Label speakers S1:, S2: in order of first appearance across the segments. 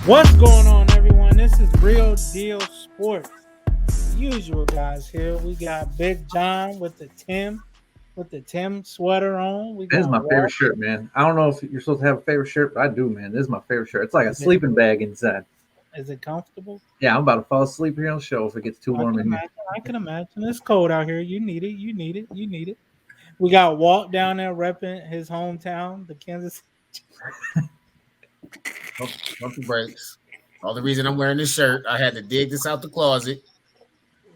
S1: What's going on, everyone? This is Real Deal Sports. Usual guys here. We got Big John with the Tim sweater on. We
S2: This is
S1: got
S2: my favorite
S1: Walt.
S2: shirt, man. I don't know if you're supposed to have a favorite shirt, but I do, man. This is my favorite shirt. It's like a
S1: Is it,
S2: sleeping bag inside.
S1: is it comfortable?
S2: Yeah, I'm about to fall asleep here on the show if it gets too
S1: I
S2: warm
S1: can
S2: in here.
S1: imagine. I can imagine. It's cold out here. You need it. You need it. You need it. We got Walt down there repping his hometown, the Kansas.
S3: Pump the brakes. Only reason I'm wearing this shirt, I had to dig this out the closet.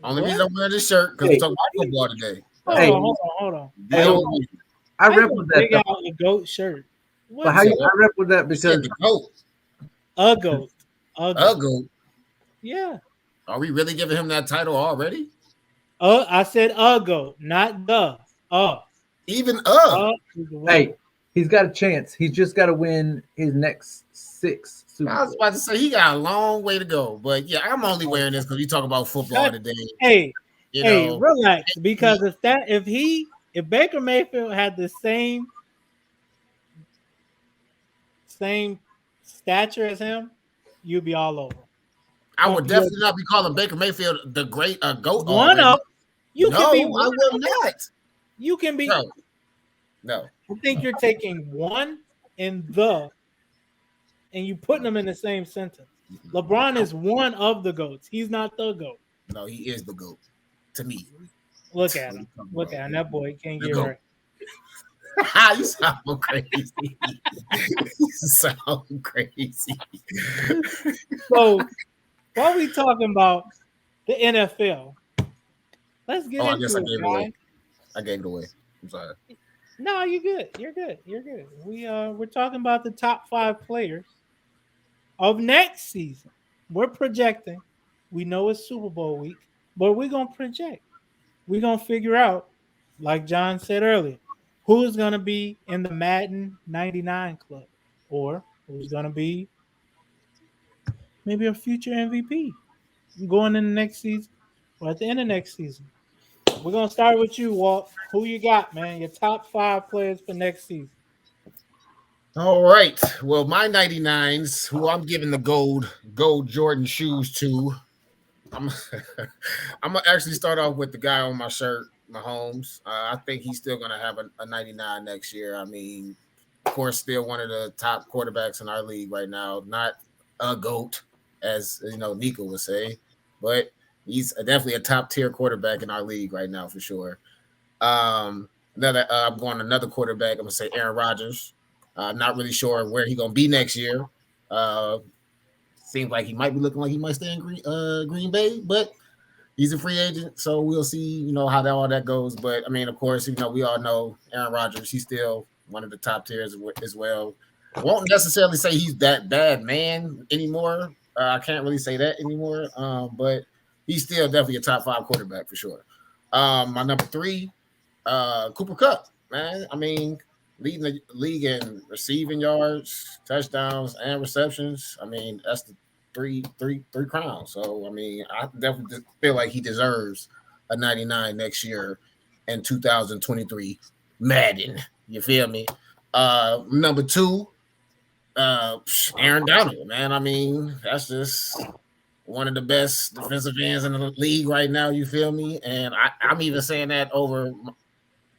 S3: Only reason I'm wearing this shirt because we're talking about football today.
S2: Hey.
S1: Hold on.
S2: Hey, I
S1: How
S2: rep
S1: you
S2: with that.
S1: dig out a goat shirt.
S2: But how you? I rep with that because
S3: the goat.
S1: A goat.
S3: A goat.
S1: Yeah.
S3: Are we really giving him that title already?
S1: I said a goat, not the.
S3: Even
S2: Hey, he's got a chance. He's just got to win his next 6 Super
S3: I was about to say he got a long way to go, but yeah, I'm only wearing this because we talk about football today.
S1: Hey, relax, because if Baker Mayfield had the same stature as him, you'd be all over.
S3: I would definitely not be calling Baker Mayfield the great goat.
S1: One up,
S3: I will not.
S1: You can be.
S3: No.
S1: I think you're taking one and you putting them in the same sentence. LeBron is one of the goats. He's not the goat.
S3: No, he is the goat to me.
S1: Look at him. Look at him. That boy can't get right.
S3: You sound crazy. You sound crazy.
S1: So, while we talking about the NFL, let's get into it, guys.
S3: I gave it away. I'm sorry.
S1: No, you're good. You're good. You're good. We're talking about the top 5 players of next season. We're projecting. We know it's Super Bowl week, but we're gonna project. We're gonna figure out, like John said earlier, who's gonna be in the Madden 99 club, or who's gonna be maybe a future MVP going in the next season or at the end of next season. We're gonna start with you, Walt. Who you got, man? Your top 5 players for next season.
S3: All right. Well, my 99s, who I'm giving the gold Jordan shoes to. I'm gonna actually start off with the guy on my shirt, Mahomes. I think he's still gonna have a 99 next year. I mean, of course, still one of the top quarterbacks in our league right now. Not a GOAT, as you know, Nico would say, but he's definitely a top tier quarterback in our league right now for sure. I'm going another quarterback. I'm gonna say Aaron Rodgers. Not really sure where he's gonna be next year. Seems like he might be looking like he might stay in Green Bay, but he's a free agent, so we'll see. How all that goes. But I mean, of course, we all know Aaron Rodgers. He's still one of the top tiers as well. I won't necessarily say he's that bad man anymore. I can't really say that anymore. But he's still definitely a top 5 quarterback for sure. My number 3, Cooper Kupp, man. I mean, leading the league in receiving yards, touchdowns, and receptions. I mean, that's the three crowns. So, I mean, I definitely feel like he deserves a 99 next year in 2023 Madden. You feel me? Number 2, Aaron Donald, man. I mean, that's just one of the best defensive ends in the league right now. You feel me? And I'm even saying that over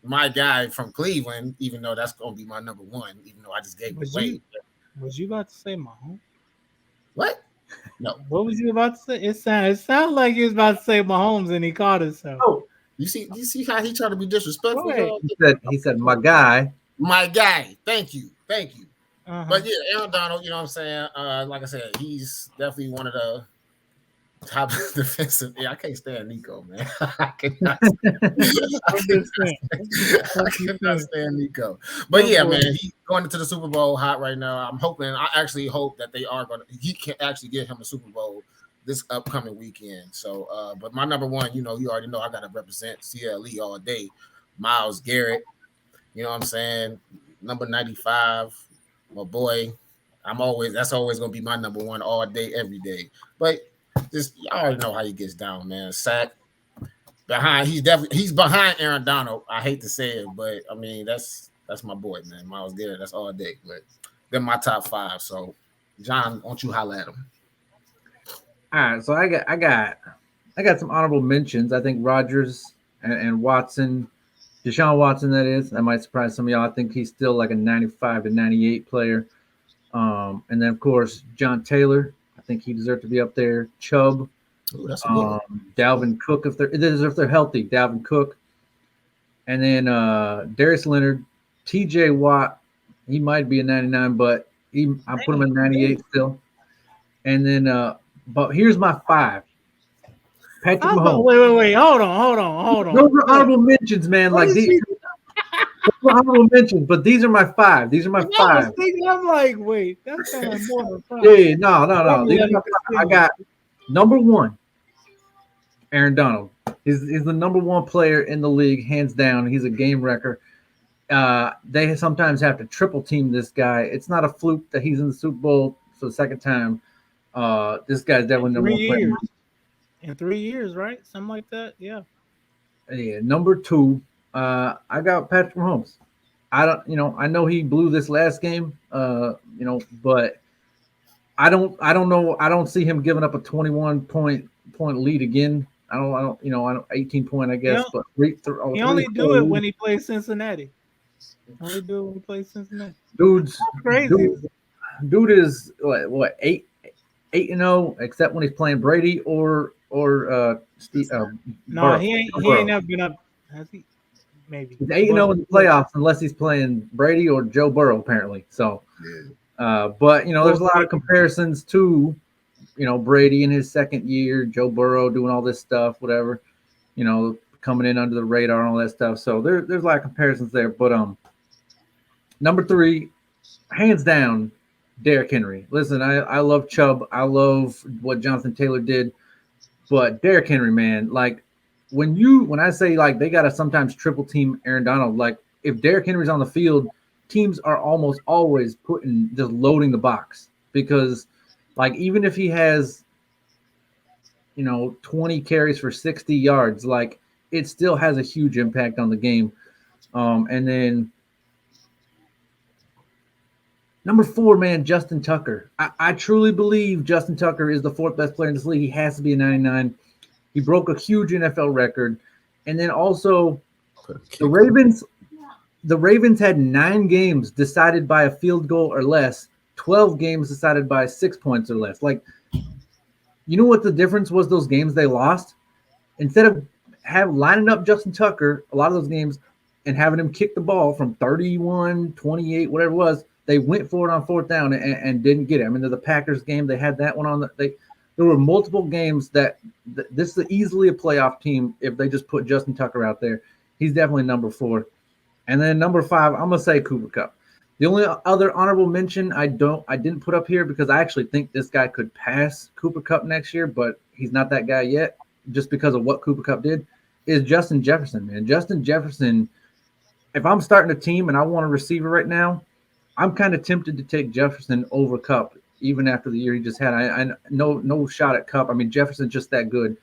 S3: my guy from Cleveland, even though that's going to be my number 1, even though I just gave it away.
S1: Was you about to say Mahomes?
S3: What? No.
S1: What was you about to say? It sounded like you was about to say Mahomes and he caught himself.
S3: Oh, you see how he tried to be disrespectful?
S2: Right. He said, my guy.
S3: My guy. Thank you.
S1: Uh-huh.
S3: But yeah, Aaron Donald, you know what I'm saying? Like I said, he's definitely one of the top defensive. Yeah, I can't stand Nico, man. I cannot stand Nico. But yeah, man, he's going into the Super Bowl hot right now. I actually hope that he can actually get him a Super Bowl this upcoming weekend. So, but my number 1, you already know I got to represent CLE all day. Myles Garrett, you know what I'm saying? Number 95, my boy. That's always going to be my number 1 all day, every day. But just y'all already know how he gets down, man. Sack behind. He's behind Aaron Donald. I hate to say it, but I mean that's my boy, man. Myles Garrett. That's all day. But they're my top 5. So John, won't you holler at him?
S2: All right, so I got some honorable mentions. I think Rodgers and Watson, Deshaun Watson, that is. That might surprise some of y'all. I think he's still like a 95 to 98 player. And then of course John Taylor. I think he deserves to be up there. Chubb,
S3: Ooh, that's a good one.
S2: Dalvin Cook if they're healthy. Dalvin Cook, and then Darius Leonard, T.J. Watt. He might be a 99, but I put him in 98 still. And then, but here's my 5. Patrick Mahomes.
S1: Wait. Hold on.
S2: Those are honorable mentions, man.
S1: What
S2: Like
S1: is
S2: these
S1: he-
S2: are honorable mentions, but these are my 5. These are my
S1: I was
S2: 5.
S1: thinking, I'm like, wait, that's kind of more than five.
S2: Yeah, no. These are
S1: Let
S2: my
S1: it
S2: 5. I
S1: continue.
S2: got number 1, Aaron Donald. He's the number 1 player in the league, hands down. He's a game wrecker. They sometimes have to triple team this guy. It's not a fluke that he's in the Super Bowl for the second time. This guy's definitely number 1 player.
S1: In 3 years, right? Something like that. Yeah.
S2: Yeah, number 2, I got Patrick Mahomes. I know he blew this last game, but I don't know. I don't see him giving up a 21 point lead again. I don't 18 point, I guess, but
S1: He only do it when he plays Cincinnati. Only do it when he plays Cincinnati.
S2: Dude's
S1: That's crazy.
S2: Dude is what 8-0, except when he's playing Brady or Steve.
S1: No,
S2: Burrow.
S1: he ain't
S2: Burrow.
S1: never been up. Has he? Maybe.
S2: He's 8-0 in the playoffs unless he's playing Brady or Joe Burrow, apparently. So, but there's a lot of comparisons to, Brady in his second year, Joe Burrow doing all this stuff, whatever, coming in under the radar and all that stuff. So there's a lot of comparisons there. But number 3, hands down, Derrick Henry. Listen, I love Chubb. I love what Jonathan Taylor did, but Derrick Henry, man, like when I say like they gotta sometimes triple team Aaron Donald, like if Derrick Henry's on the field, teams are almost always just loading the box because like even if he has 20 carries for 60 yards, like it still has a huge impact on the game. And then number 4, man, Justin Tucker. I truly believe Justin Tucker is the 4th best player in this league. He has to be a 99. He broke a huge NFL record. And then also the Ravens had 9 games decided by a field goal or less, 12 games decided by 6 points or less. Like, you know what the difference was those games they lost? Instead of lining up Justin Tucker, a lot of those games, and having him kick the ball from 31, 28, whatever it was, they went for it on 4th down and didn't get it. I mean, the Packers game, they had that one on. There were multiple games that this is easily a playoff team if they just put Justin Tucker out there. He's definitely number 4. And then number 5, I'm going to say Cooper Kupp. The only other honorable mention I didn't put up here because I actually think this guy could pass Cooper Kupp next year, but he's not that guy yet just because of what Cooper Kupp did, is Justin Jefferson, man. Justin Jefferson, if I'm starting a team and I want a receiver right now, I'm kind of tempted to take Jefferson over Kupp, even after the year he just had. I no shot at Kupp. I mean, Jefferson's just that good.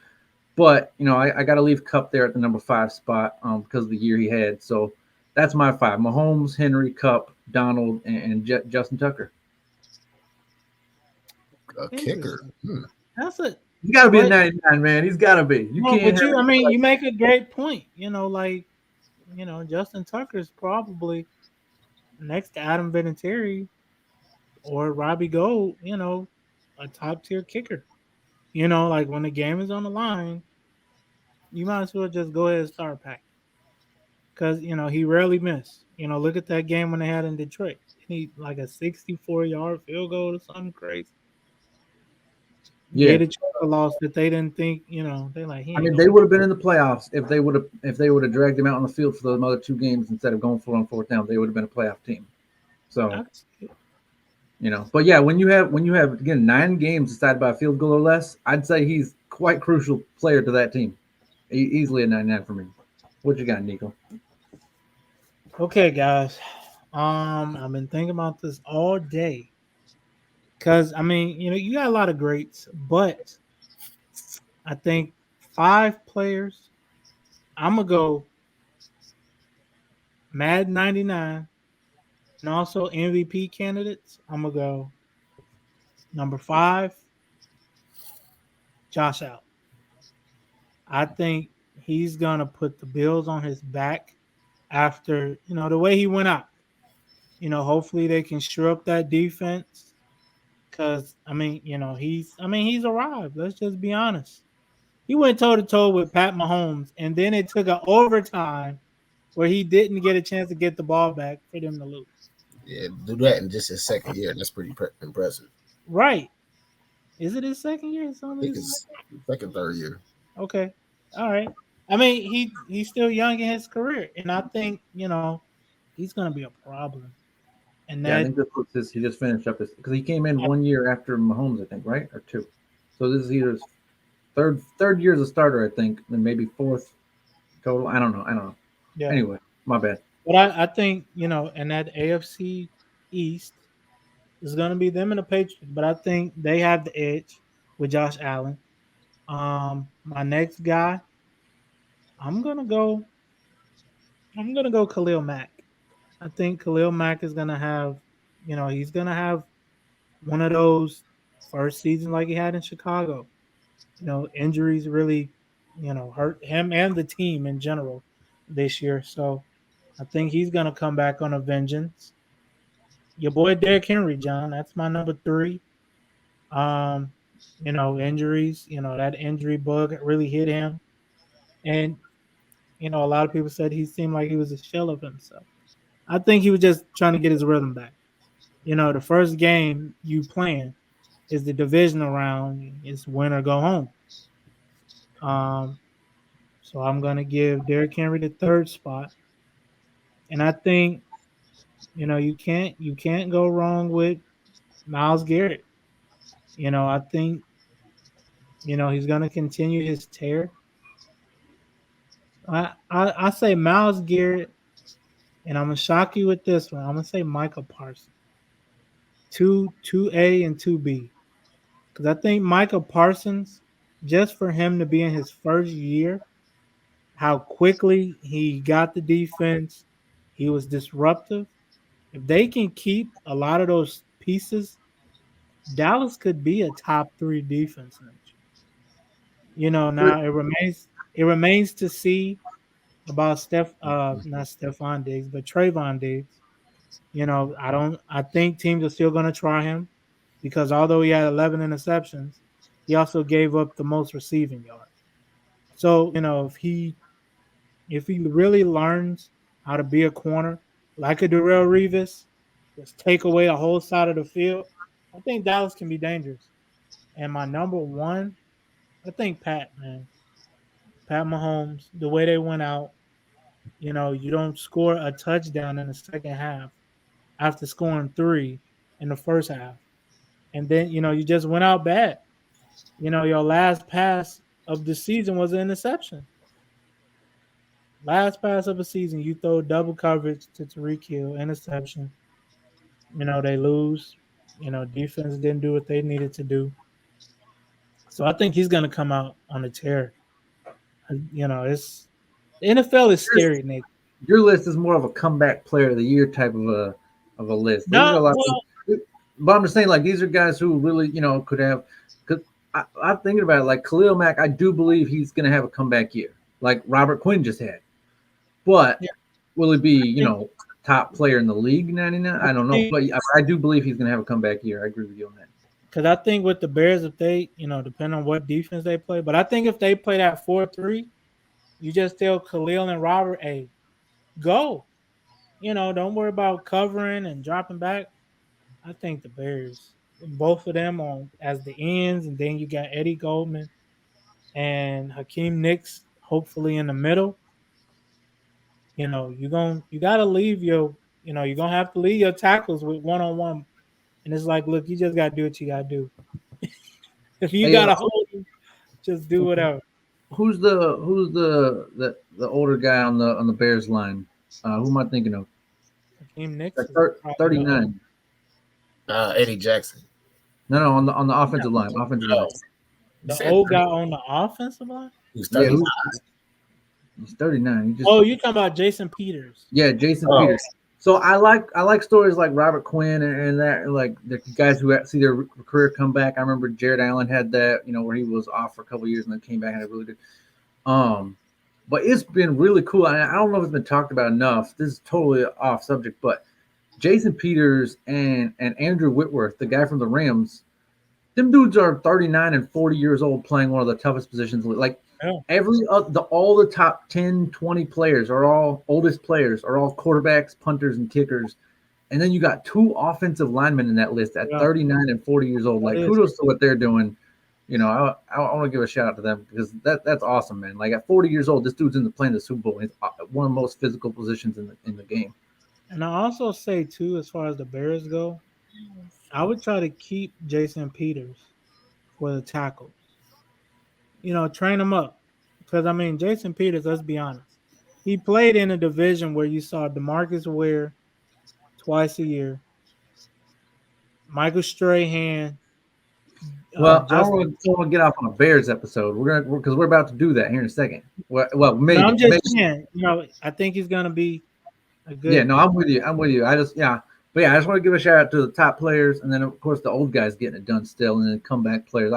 S2: But, I got to leave Kupp there at the number 5 spot because of the year he had. So that's my 5. Mahomes, Henry, Kupp, Donald, and Justin Tucker.
S3: A kicker.
S1: That's it.
S2: He's got to be a 99, man. He's got to be.
S1: You make a great point. Justin Tucker's probably next to Adam Vinatieri or Robbie Gold, a top tier kicker. Like when the game is on the line, you might as well just go ahead and start packing. Because, he rarely missed. Look at that game when they had in Detroit. He like a 64-yard field goal or something crazy.
S2: Yeah.
S1: Detroit lost that they didn't think, they like.
S2: They would have been in the playoffs if they would have dragged him out on the field for those other 2 games instead of going for on 4th down. They would have been a playoff team. So, but yeah, when you have again 9 games decided by a field goal or less, I'd say he's quite crucial player to that team. Easily a 99 for me. What you got, Nico?
S1: Okay, guys. I've been thinking about this all day. Because, you got a lot of greats, but I think 5 players. I'm going to go Mad 99 and also MVP candidates. I'm going to go Number 5, Josh Allen. I think he's gonna put the Bills on his back after the way he went out. Hopefully they can shore up that defense because he's arrived. Let's just be honest. He went toe to toe with Pat Mahomes, and then it took an overtime where he didn't get a chance to get the ball back for them to lose.
S3: Yeah, do that in just his second year. That's pretty impressive.
S1: Right. Is it his second year?
S3: I think it's second, third year.
S1: Okay. All right. I mean, he's still young in his career, and I think he's going to be a problem. And
S2: I think he just finished up because he came in 1 year after Mahomes, I think, right, or 2. So this is either his third year as a starter, I think, and maybe 4th total. I don't know. Yeah. Anyway, my bad.
S1: But I think and that AFC East is going to be them and the Patriots, but I think they have the edge with Josh Allen. My next guy, I'm gonna go Khalil Mack. I think Khalil Mack is gonna have, he's gonna have one of those first seasons like he had in Chicago. Injuries really, hurt him and the team in general this year. So I think he's gonna come back on a vengeance. Your boy Derrick Henry, John. That's my number 3. Injuries. That injury bug really hit him, and a lot of people said he seemed like he was a shell of himself. I think he was just trying to get his rhythm back. The first game you playing is the divisional round. It's win or go home. So I'm gonna give Derrick Henry the 3rd spot, and I think you can't go wrong with Myles Garrett. I think he's gonna continue his tear. I say Myles Garrett, and I'm gonna shock you with this one. I'm gonna say Micah Parsons. 2A and 2B. Because I think Micah Parsons, just for him to be in his first year, how quickly he got the defense, he was disruptive. If they can keep a lot of those pieces, Dallas could be a top 3 defense next year. Now it remains to see about not Stephon Diggs, but Trayvon Diggs. I think teams are still going to try him because although he had 11 interceptions, he also gave up the most receiving yards. So, if he really learns how to be a corner like a Darrelle Revis, just take away a whole side of the field, I think Dallas can be dangerous. And my number 1, I think Pat Mahomes, the way they went out, you don't score a touchdown in the second half after scoring 3 in the first half. And then, you just went out bad. Your last pass of the season was an interception. Last pass of the season, you throw double coverage to Tyreek Hill, interception. They lose. Defense didn't do what they needed to do. So I think he's going to come out on a tear. It's the NFL is scary, Nick.
S2: Your list is more of a comeback player of the year type of a list. But I'm just saying, like, these are guys who really, could have. Because I'm thinking about it, like Khalil Mack. I do believe he's going to have a comeback year, like Robert Quinn just had. But will he be, top player in the league? 99? I don't know, but I do believe he's going to have a comeback year. I agree with you on that.
S1: Because I think with the Bears, if they, depending on what defense they play, but I think if they play that 4-3, you just tell Khalil and Robert, hey, go. Don't worry about covering and dropping back. I think the Bears, both of them on as the ends, and then you got Eddie Goldman and Hakeem Nicks, hopefully in the middle. You gotta leave you're gonna have to leave your tackles with 1-on-1. And it's like, look, you just gotta do what you gotta do. If you gotta hold him, just do whatever.
S2: Who's the older guy on the Bears line? Who am I thinking of?
S1: Hakeem Nicks,
S2: 39.
S3: Eddie Jackson.
S2: No, on the offensive line.
S1: The old guy on the offensive line?
S3: He's 39.
S2: He's 39.
S1: You're talking about Jason Peters.
S2: Yeah, Jason Peters. So I like stories like Robert Quinn and that, like the guys who see their career come back. I remember Jared Allen had that, where he was off for a couple of years and then came back and it really did. Um, but it's been really cool. I don't know if it's been talked about enough. This is totally off subject, but Jason Peters and Andrew Whitworth, the guy from the Rams, them dudes are 39 and 40 years old playing one of the toughest positions. Like
S1: Yeah.
S2: all the top 10, 20 players are all oldest players are all quarterbacks, punters, and kickers. And then you got two offensive linemen in that list at
S1: Yeah.
S2: 39 and 40 years old.
S1: That
S2: Like
S1: is.
S2: kudos to what they're doing. I want to give a shout out to them because that's awesome, man. Like at 40 years old, this dude's playing the Super Bowl. He's one of the most physical positions in the game.
S1: And I also say too, as far as the Bears go, I would try to keep Jason Peters for the tackles. Train him up. Because I mean, Jason Peters, let's be honest, he played in a division where you saw DeMarcus Ware twice a year, Michael Strahan,
S2: Well, I don't
S1: Justin.
S2: want to get off on a Bears episode. Because we're about to do that here in a second. Well,
S1: No,
S2: maybe,
S1: I'm just
S2: maybe.
S1: saying. I think he's gonna be a good.
S2: Yeah, no, I'm with you. But yeah, I just want to give a shout out to the top players, and then of course the old guys getting it done still, and then comeback players.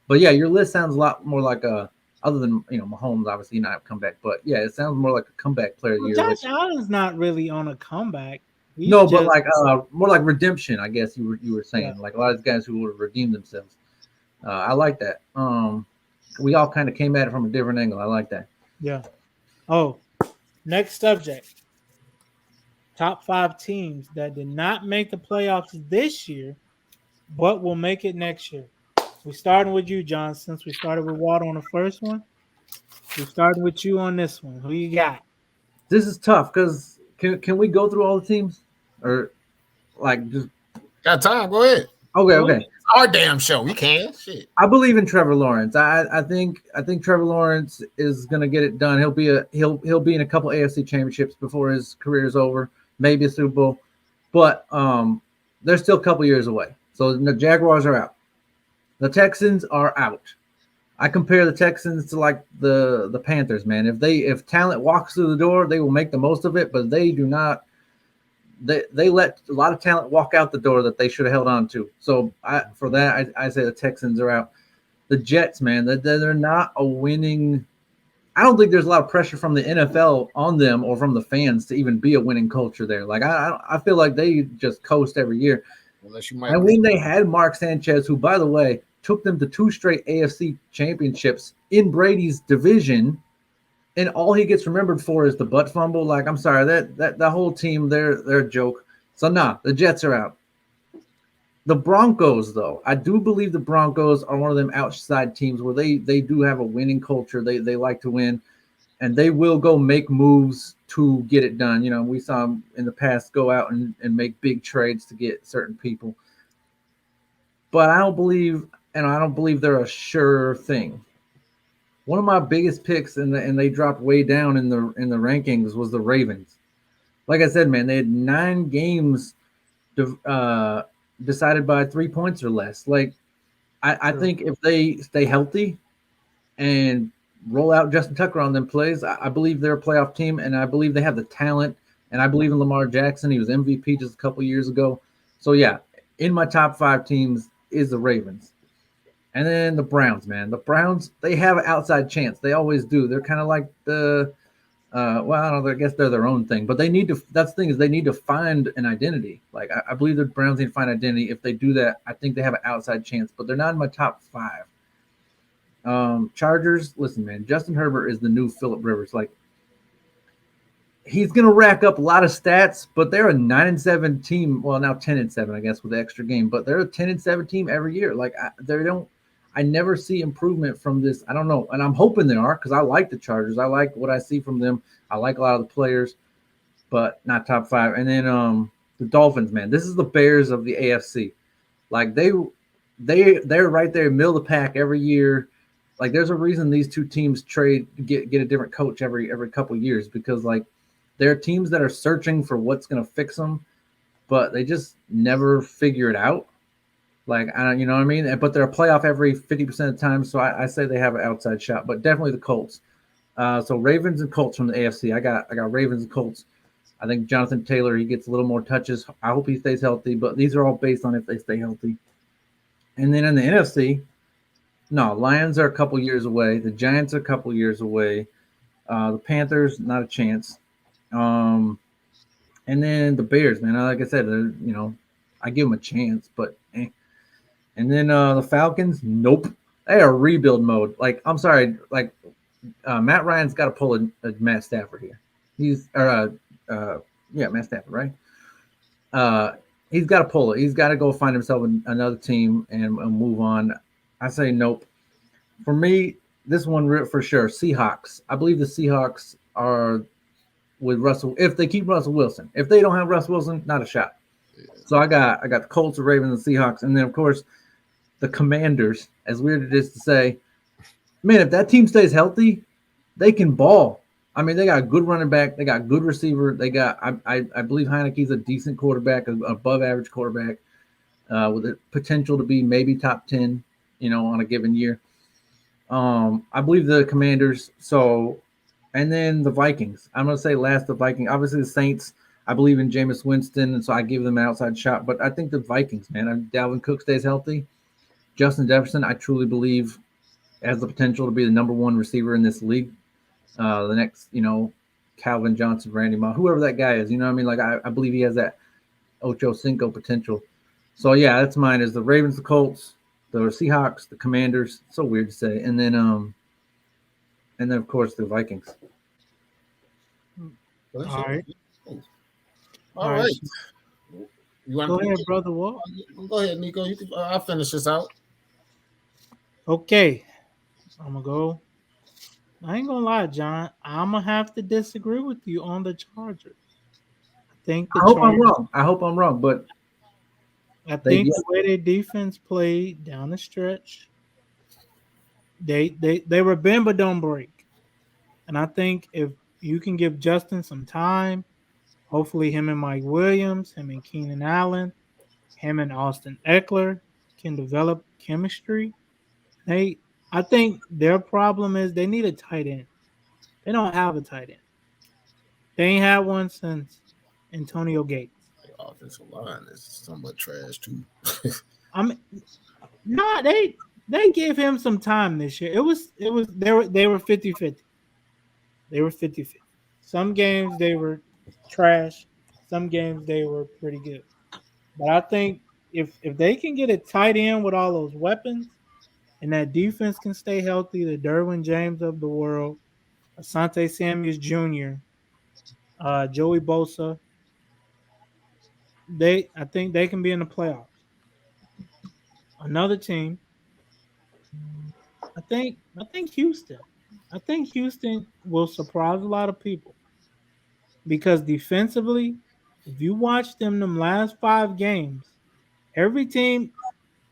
S2: But yeah, your list sounds a lot more like other than Mahomes, obviously not a comeback, but yeah, it sounds more like a comeback player of the
S1: Well,
S2: year.
S1: Josh Allen's not really on a comeback. He's
S2: No, but
S1: just,
S2: like more like redemption, I guess you were saying.
S1: Yeah.
S2: Like a lot of guys who would have redeemed themselves. I like that. We all kind of came at it from a different angle. I like that.
S1: yeah. Oh, next subject. Top 5 teams that did not make the playoffs this year, but will make it next year. We starting with you, John. Since we started with Water on the first one, we starting with you on this one. Who you got?
S2: This is tough because can we go through all the teams or like just
S3: Got time? Go ahead.
S2: okay.
S3: It's our damn show. We can. Shit.
S2: I believe in Trevor Lawrence. I think Trevor Lawrence is gonna get it done. He'll be in a couple AFC championships before his career is over, maybe a Super Bowl, but they're still a couple years away. So the Jaguars are out. The Texans are out. I compare the Texans to like the Panthers, man. If talent walks through the door, they will make the most of it, but they do not. They let a lot of talent walk out the door that they should have held on to. So I say the Texans are out. The Jets, man, they're not a winning. I don't think there's a lot of pressure from the NFL on them or from the fans to even be a winning culture there. Like I feel like they just coast every year.
S3: Unless you might.
S2: And when they had Mark Sanchez, who by the way took them to 2 straight AFC championships in Brady's division, and all he gets remembered for is the butt fumble. Like, I'm sorry, that whole team, they're a joke. So the Jets are out. The Broncos, though, I do believe the Broncos are one of them outside teams where they do have a winning culture. They like to win, and they will go make moves to get it done. We saw them in the past go out and make big trades to get certain people. But I don't believe they're a sure thing. One of my biggest picks, and they dropped way down in the rankings, was the Ravens. Like I said, man, they had 9 games decided by 3 points or less. Like I think if they stay healthy and roll out Justin Tucker on them plays, I believe they're a playoff team, and I believe they have the talent, and I believe in Lamar Jackson. He was MVP just a couple years ago. So yeah, in my top 5 teams is the Ravens. And then the Browns, man. The Browns, they have an outside chance. They always do. They're kind of like the I don't know, I guess they're their own thing. But they need to that's the thing is they need to find an identity. Like I believe the Browns need to find identity. If they do that, I think they have an outside chance. But they're not in my top 5. Chargers, listen, man, Justin Herbert is the new Phillip Rivers. Like he's gonna rack up a lot of stats, but they're a 9-7 team. Well, now 10-7, I guess, with the extra game. But they're a 10-7 team every year. Like I never see improvement from this. I don't know, and I'm hoping they are because I like the Chargers. I like what I see from them. I like a lot of the players, but not top 5. And then the Dolphins, man. This is the Bears of the AFC. Like they're right there, middle of the pack every year. Like there's a reason these two teams get a different coach every couple of years because like there are teams that are searching for what's going to fix them, but they just never figure it out. Like, you know what I mean? But they're a playoff every 50% of the time, so I say they have an outside shot, but definitely the Colts. So Ravens and Colts from the AFC. I got Ravens and Colts. I think Jonathan Taylor, he gets a little more touches. I hope he stays healthy, but these are all based on if they stay healthy. And then in the NFC, no, Lions are a couple years away. The Giants are a couple years away. The Panthers, not a chance. Um, and then the Bears, man. Like I said, I give them a chance, but And then the Falcons, nope. They are rebuild mode. Like, I'm sorry, like Matt Ryan's got to pull a Matt Stafford here. Matt Stafford, right? He's got to pull it. He's got to go find himself another team and move on. I say nope. For me, this one for sure. Seahawks. I believe the Seahawks are with Russell. If they keep Russell Wilson, if they don't have Russell Wilson, not a shot. So I got the Colts, the Ravens, the Seahawks, and then of course the Commanders. As weird as it is to say, man, if that team stays healthy, they can ball. I mean, they got a good running back. They got good receiver. They got, I believe Heineke's a decent quarterback, an above average quarterback, with the potential to be maybe top 10, on a given year. I believe the Commanders. So, and then the Vikings. I'm going to say last the Vikings. Obviously the Saints. I believe in Jameis Winston, and so I give them an outside shot. But I think the Vikings, man. Dalvin Cook stays healthy. Justin Jefferson, I truly believe, has the potential to be the number one receiver in this league. The next, Calvin Johnson, Randy Moss, whoever that guy is, you know what I mean? Like, I believe he has that Ocho Cinco potential. So, yeah, that's mine is the Ravens, the Colts, the Seahawks, the Commanders. So weird to say. And then, of course, the Vikings.
S1: All right.
S3: All right.
S1: You want go ahead, brother Walt.
S3: Go ahead, Nico. You can, I'll finish this out.
S1: Okay. I'm going to go. I ain't going to lie, John. I'm going to have to disagree with you on the Chargers. I
S2: hope I'm wrong, but
S1: I think the way their defense played down the stretch, they were bend but don't break. And I think if you can give Justin some time, hopefully him and Mike Williams, him and Keenan Allen, him and Austin Eckler can develop chemistry. I think their problem is they need a tight end. They don't have a tight end. They ain't had one since Antonio Gates.
S3: The offensive line is somewhat trash too.
S1: They gave him some time this year. They were 50-50. They were 50-50. Some games they were trash. Some games they were pretty good. But I think if they can get a tight end with all those weapons and that defense can stay healthy, the Derwin James of the world, Asante Samuels Jr., Joey Bosa, I think they can be in the playoffs. Another team, I think Houston. I think Houston will surprise a lot of people because defensively, if you watch them last 5 games, every team,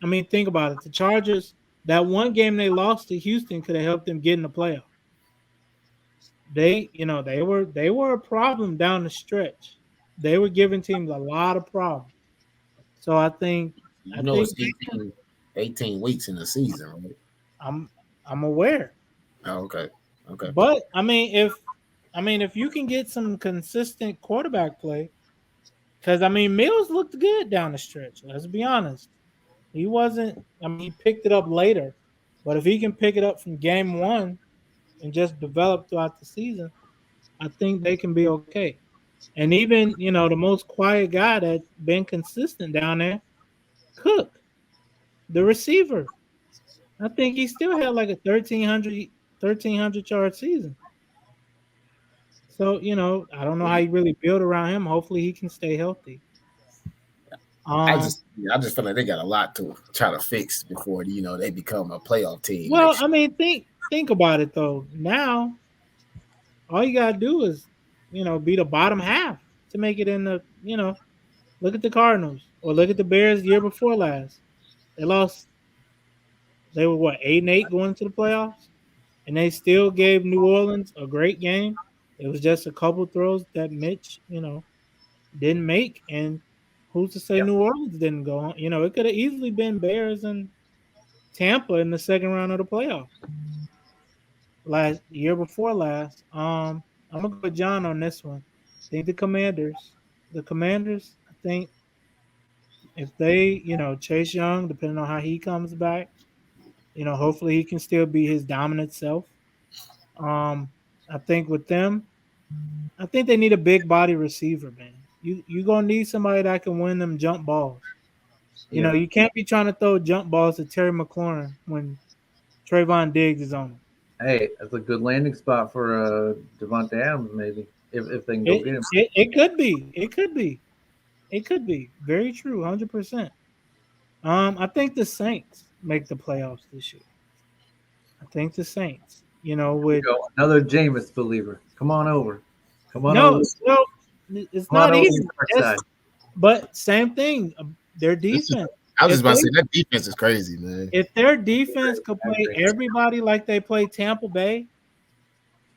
S1: I mean, think about it. The Chargers, that one game they lost to Houston could have helped them get in the playoff. They were a problem down the stretch. They were giving teams a lot of problems. So I think
S3: it's 18 weeks in the season, right?
S1: I'm aware.
S3: Oh, okay.
S1: But I mean, if you can get some consistent quarterback play, because Mills looked good down the stretch. Let's be honest. He wasn't. He picked it up later, but if he can pick it up from game 1 and just develop throughout the season, I think they can be okay. And even the most quiet guy that's been consistent down there, Cook, the receiver. I think he still had like a 1,300 yard season. So, I don't know how you really build around him. Hopefully he can stay healthy.
S3: I just feel like they got a lot to try to fix before they become a playoff team.
S1: Well, think about it though. Now, all you gotta do is, be the bottom half to make it in the, look at the Cardinals or look at the Bears the year before last. They lost. They were 8-8 going into the playoffs, and they still gave New Orleans a great game. It was just a couple throws that Mitch, didn't make, and who's to say New Orleans didn't go on? It could have easily been Bears and Tampa in the second round of the playoffs. Year before last. I'm gonna go with John on this one. think the Commanders, I think if they, Chase Young, depending on how he comes back, hopefully he can still be his dominant self. Um, I think with them, I think they need a big body receiver, man. You gonna need somebody that can win them jump balls.
S2: Yeah.
S1: You can't be trying to throw jump balls to Terry McLaurin when Trayvon Diggs is on him.
S2: Hey, that's a good landing spot for Devontae Adams, maybe if they can go
S1: It,
S2: get him.
S1: it could be. It could be. It could be. Very true. 100%. I think the Saints make the playoffs this year. I think the Saints. With
S2: Go another Jameis believer. Come on over. Come on
S1: no,
S2: over.
S1: no, it's
S2: Come on
S1: not
S2: over to
S1: even.
S2: the dark
S1: It's,
S2: side.
S1: but same thing. Their defense.
S3: I was just
S1: If
S3: about to say
S1: they
S3: that defense is crazy, man.
S1: if their defense could
S2: I
S1: play
S2: agree.
S1: everybody like they play Tampa Bay,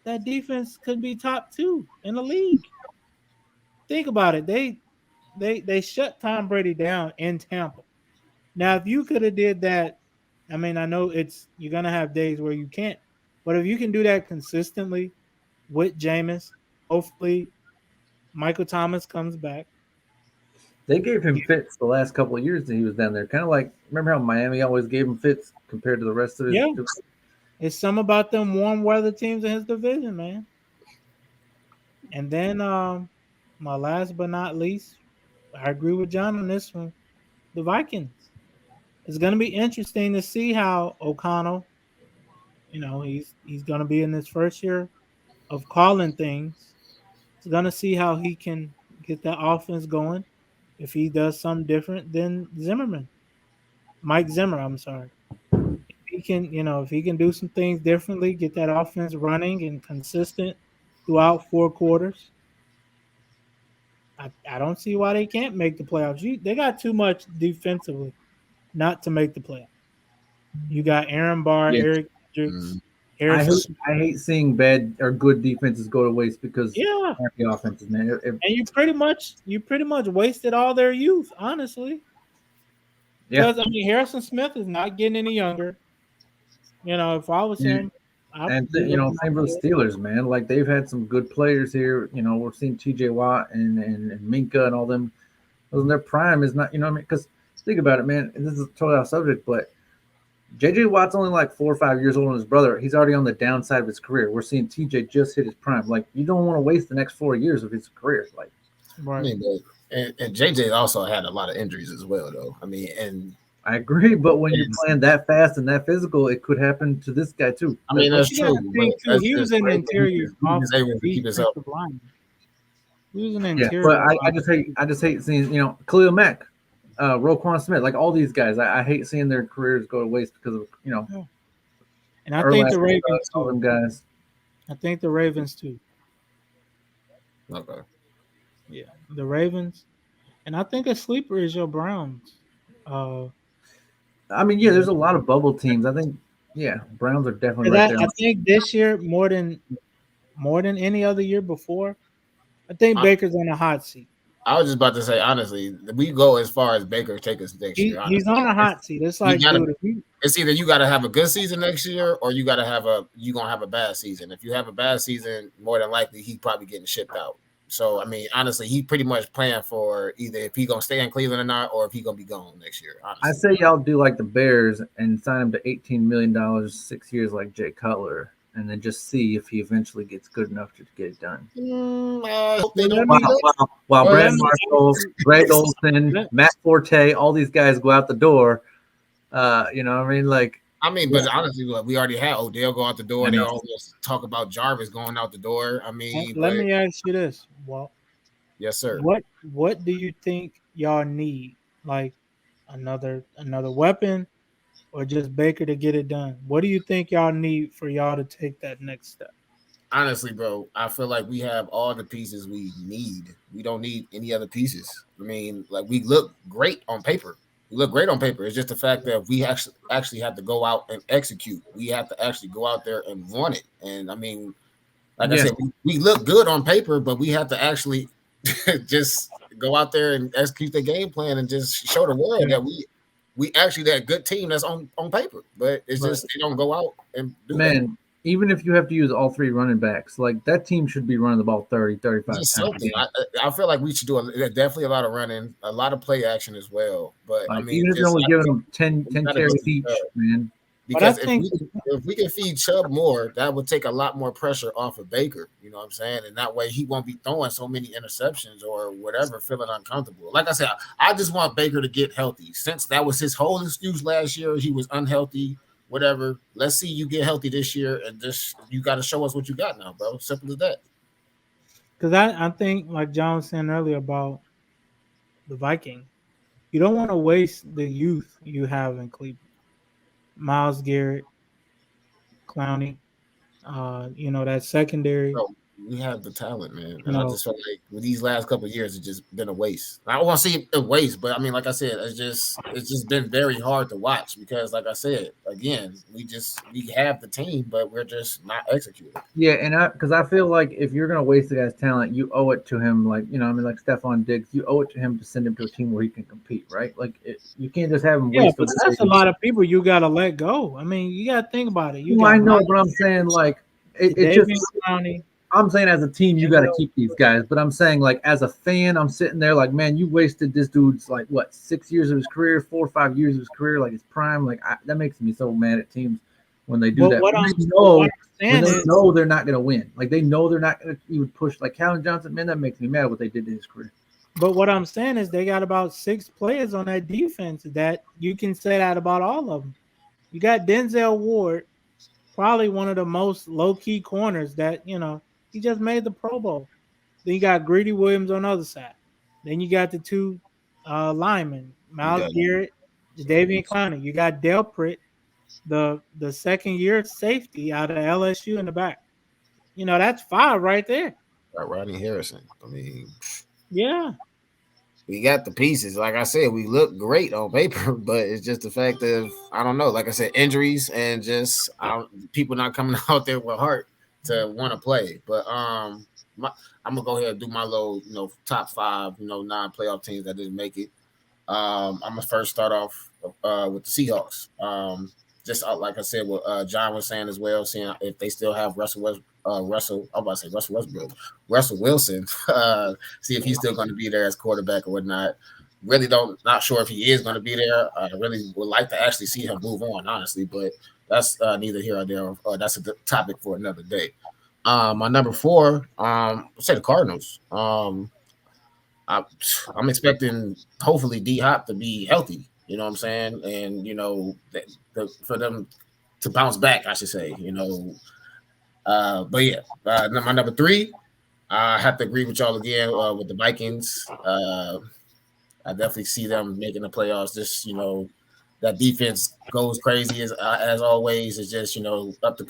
S1: that defense could be top 2 in the league. Think about it. They shut Tom Brady down in Tampa. Now, if you could have did that, I mean, I know you're gonna have days where you can't, but if you can do that consistently with Jameis, hopefully Michael Thomas comes back.
S2: They gave him fits the last couple of years that he was down there. Kind of like, remember how Miami always gave him fits compared to the rest of his.
S1: Yeah, it's some about them warm weather teams in his division, man. And then my last but not least, I agree with John on this one. The Vikings. It's going to be interesting to see how O'Connell, he's going to be in his first year of calling things. He's going to see how he can get that offense going if he does something different than Mike Zimmer, I'm sorry. If he can, if he can do some things differently, get that offense running and consistent throughout 4 quarters, I don't see why they can't make the playoffs. They got too much defensively not to make the playoffs. You got Aaron Barr,
S2: Yeah.
S1: Eric Hendricks,
S2: I
S1: Harrison.
S2: hate seeing bad or good defenses go to waste because
S1: Yeah,
S2: happy offenses, man.
S1: and you pretty much wasted all their youth, honestly.
S2: Yeah.
S1: Because I mean, Harrison Smith is not getting any younger. If I was
S2: Yeah.
S1: him, I'd
S2: And
S1: leave him
S2: same for the Steelers, man. Like they've had some good players here. We're seeing T.J. Watt and Minka and all them. Their prime is not, what I mean? Because think about it, man. And this is totally off subject, but J.J. Watt's only like 4 or 5 years older than his brother. He's already on the downside of his career. We're seeing T.J. just hit his prime. Like you don't want to waste the next 4 years of his career. Like,
S1: right.
S3: I mean, and JJ also had a lot of injuries as well, though. I mean, and
S2: I agree, but when you're playing that fast and that physical, it could happen to this guy too.
S3: I mean, that's
S1: You gotta
S3: true.
S1: think,
S3: But
S1: too, he was an interior
S3: he was able to keep himself.
S1: defensive lineman. He was an
S2: Yeah,
S1: interior.
S2: but I
S1: lineman.
S2: just hate seeing Khalil Mack, Roquan Smith, like all these guys. I hate seeing their careers go to waste because of
S1: And I think the
S2: Urlacher,
S1: Ravens
S2: all them
S1: too.
S2: guys.
S1: I think the Ravens too.
S3: Okay.
S1: Yeah, the Ravens, and I think a sleeper is your Browns.
S2: I mean, yeah, there's a lot of bubble teams. I think, yeah, Browns are definitely right there.
S1: I think this year more than any other year before, I think Baker's on a hot seat.
S3: I was just about to say, honestly, we go as far as Baker take us next year.
S1: He's on a hot seat. It's like,
S3: it's either you got to have a good season next year, or you got to have a bad season. If you have a bad season, more than likely he's probably getting shipped out. So I mean, honestly, he pretty much playing for either if he gonna stay in Cleveland or not, or if he gonna be gone next year. Honestly.
S2: I say y'all do like the Bears and sign him to $18 million, 6 years, like Jay Cutler, and then just see if he eventually gets good enough to get it done. While Brad Marshall, Greg Olson, Matt Forte, all these guys go out the door. You know what I mean? Like,
S3: but honestly, look, we already had Odell go out the door. They always talk about Jarvis going out the door. I mean,
S1: let me ask you this, Walt.
S3: Yes, sir.
S1: What do you think y'all need? Like another weapon, or just Baker to get it done? What do you think y'all need for y'all to take that next step?
S3: Honestly, bro, I feel like we have all the pieces we need. We don't need any other pieces. I mean, like we look great on paper. We look great on paper. It's just the fact that we actually have to go out and execute. We have to actually go out there and want it. And I mean, like I said, we look good on paper, but we have to actually just go out there and execute the game plan and just show the world that we actually that good team that's on paper. But it's just they don't go out and do
S2: man. even if you have to use all three running backs, like that team should be running the ball 30, 35
S3: Just
S2: times a
S3: something.
S2: game.
S3: I feel like we should do definitely a lot of running, a lot of play action as well. But I
S2: Like
S3: mean,
S2: even if you're
S3: just
S2: only
S3: I
S2: giving
S3: think
S2: them 10,
S3: we
S2: 10
S3: gotta go
S2: carries
S3: to
S2: each, man.
S1: But I
S3: because
S1: think
S3: if we can feed Chubb more, that would take a lot more pressure off of Baker. You know what I'm saying? And that way he won't be throwing so many interceptions or whatever, feeling uncomfortable. Like I said, I just want Baker to get healthy. Since that was his whole excuse last year, he was unhealthy. Whatever. Let's see you get healthy this year, and just you got to show us what you got now, bro. Simple as that.
S1: because I think like John was saying earlier about the Viking, you don't want to waste the youth you have in Cleveland. Miles Garrett, Clowney, that secondary,
S3: Bro, we have the talent, man,
S1: you
S3: and I
S1: know,
S3: just felt like with these last couple of years, it's just been a waste. I don't want to say a waste, but I mean, like I said, it's just been very hard to watch because, like I said, again, we have the team, but we're just not executing.
S2: Yeah, and because I feel like if you're gonna waste the guy's talent, you owe it to him. Like I mean, like Stephon Diggs, you owe it to him to send him to a team where he can compete, right? Like you can't just have him
S1: yeah,
S2: waste
S1: but
S2: away.
S1: that's a lot of people you got to let go. I mean, you got to think about it. You
S2: Well, I
S1: got
S2: know,
S1: Miles,
S2: but I'm saying like it just.
S1: David Clowney,
S2: I'm saying as a team, you got to
S1: Denzel.
S2: keep these guys. But I'm saying like as a fan, I'm sitting there like, man, you wasted this dude's like what 6 years of his career, 4 or 5 years of his career, like his prime. Like that makes me so mad at teams when they do
S1: But
S2: that.
S1: what
S2: When
S1: I'm
S2: they
S1: but what
S2: know
S1: I'm
S2: when
S1: saying
S2: they
S1: is,
S2: know they're not going to win. Like they know they're not going to even push. Like Calvin Johnson, man, that makes me mad what they did to his career.
S1: they got about six players on that defense that you can say that about all of them. You got Denzel Ward, probably one of the most low key corners that he just made the Pro Bowl. Then you got Greedy Williams on the other side. Then you got the two linemen,
S3: You
S1: Miles
S3: got
S1: Garrett, Davian Clowney. You got Delprit, the second year safety out of LSU in the back. That's five right there.
S3: Rodney Harrison. I mean,
S1: Yeah.
S3: we got the pieces. Like I said, we look great on paper, but it's just the fact of I don't know. Like I said, injuries and just people not coming out there with heart to want to play. But I'm gonna go ahead and do my little, top five, non-playoff teams that didn't make it. I'm gonna first start off with the Seahawks. Just like I said, what John was saying as well, seeing if they still have I'm about to say Russell Westbrook, Russell Wilson. See if he's still going to be there as quarterback or whatnot. Really not sure if he is going to be there. I really would like to actually see him move on, honestly, but that's neither here or there. That's a topic for another day. My number four, I'll say the Cardinals. I, I'm expecting hopefully D Hop to be healthy. You know what I'm saying, and for them to bounce back, I should say. But yeah, my number three, I have to agree with y'all again with the Vikings. I definitely see them making the playoffs. Just that defense goes crazy as always. It's just up to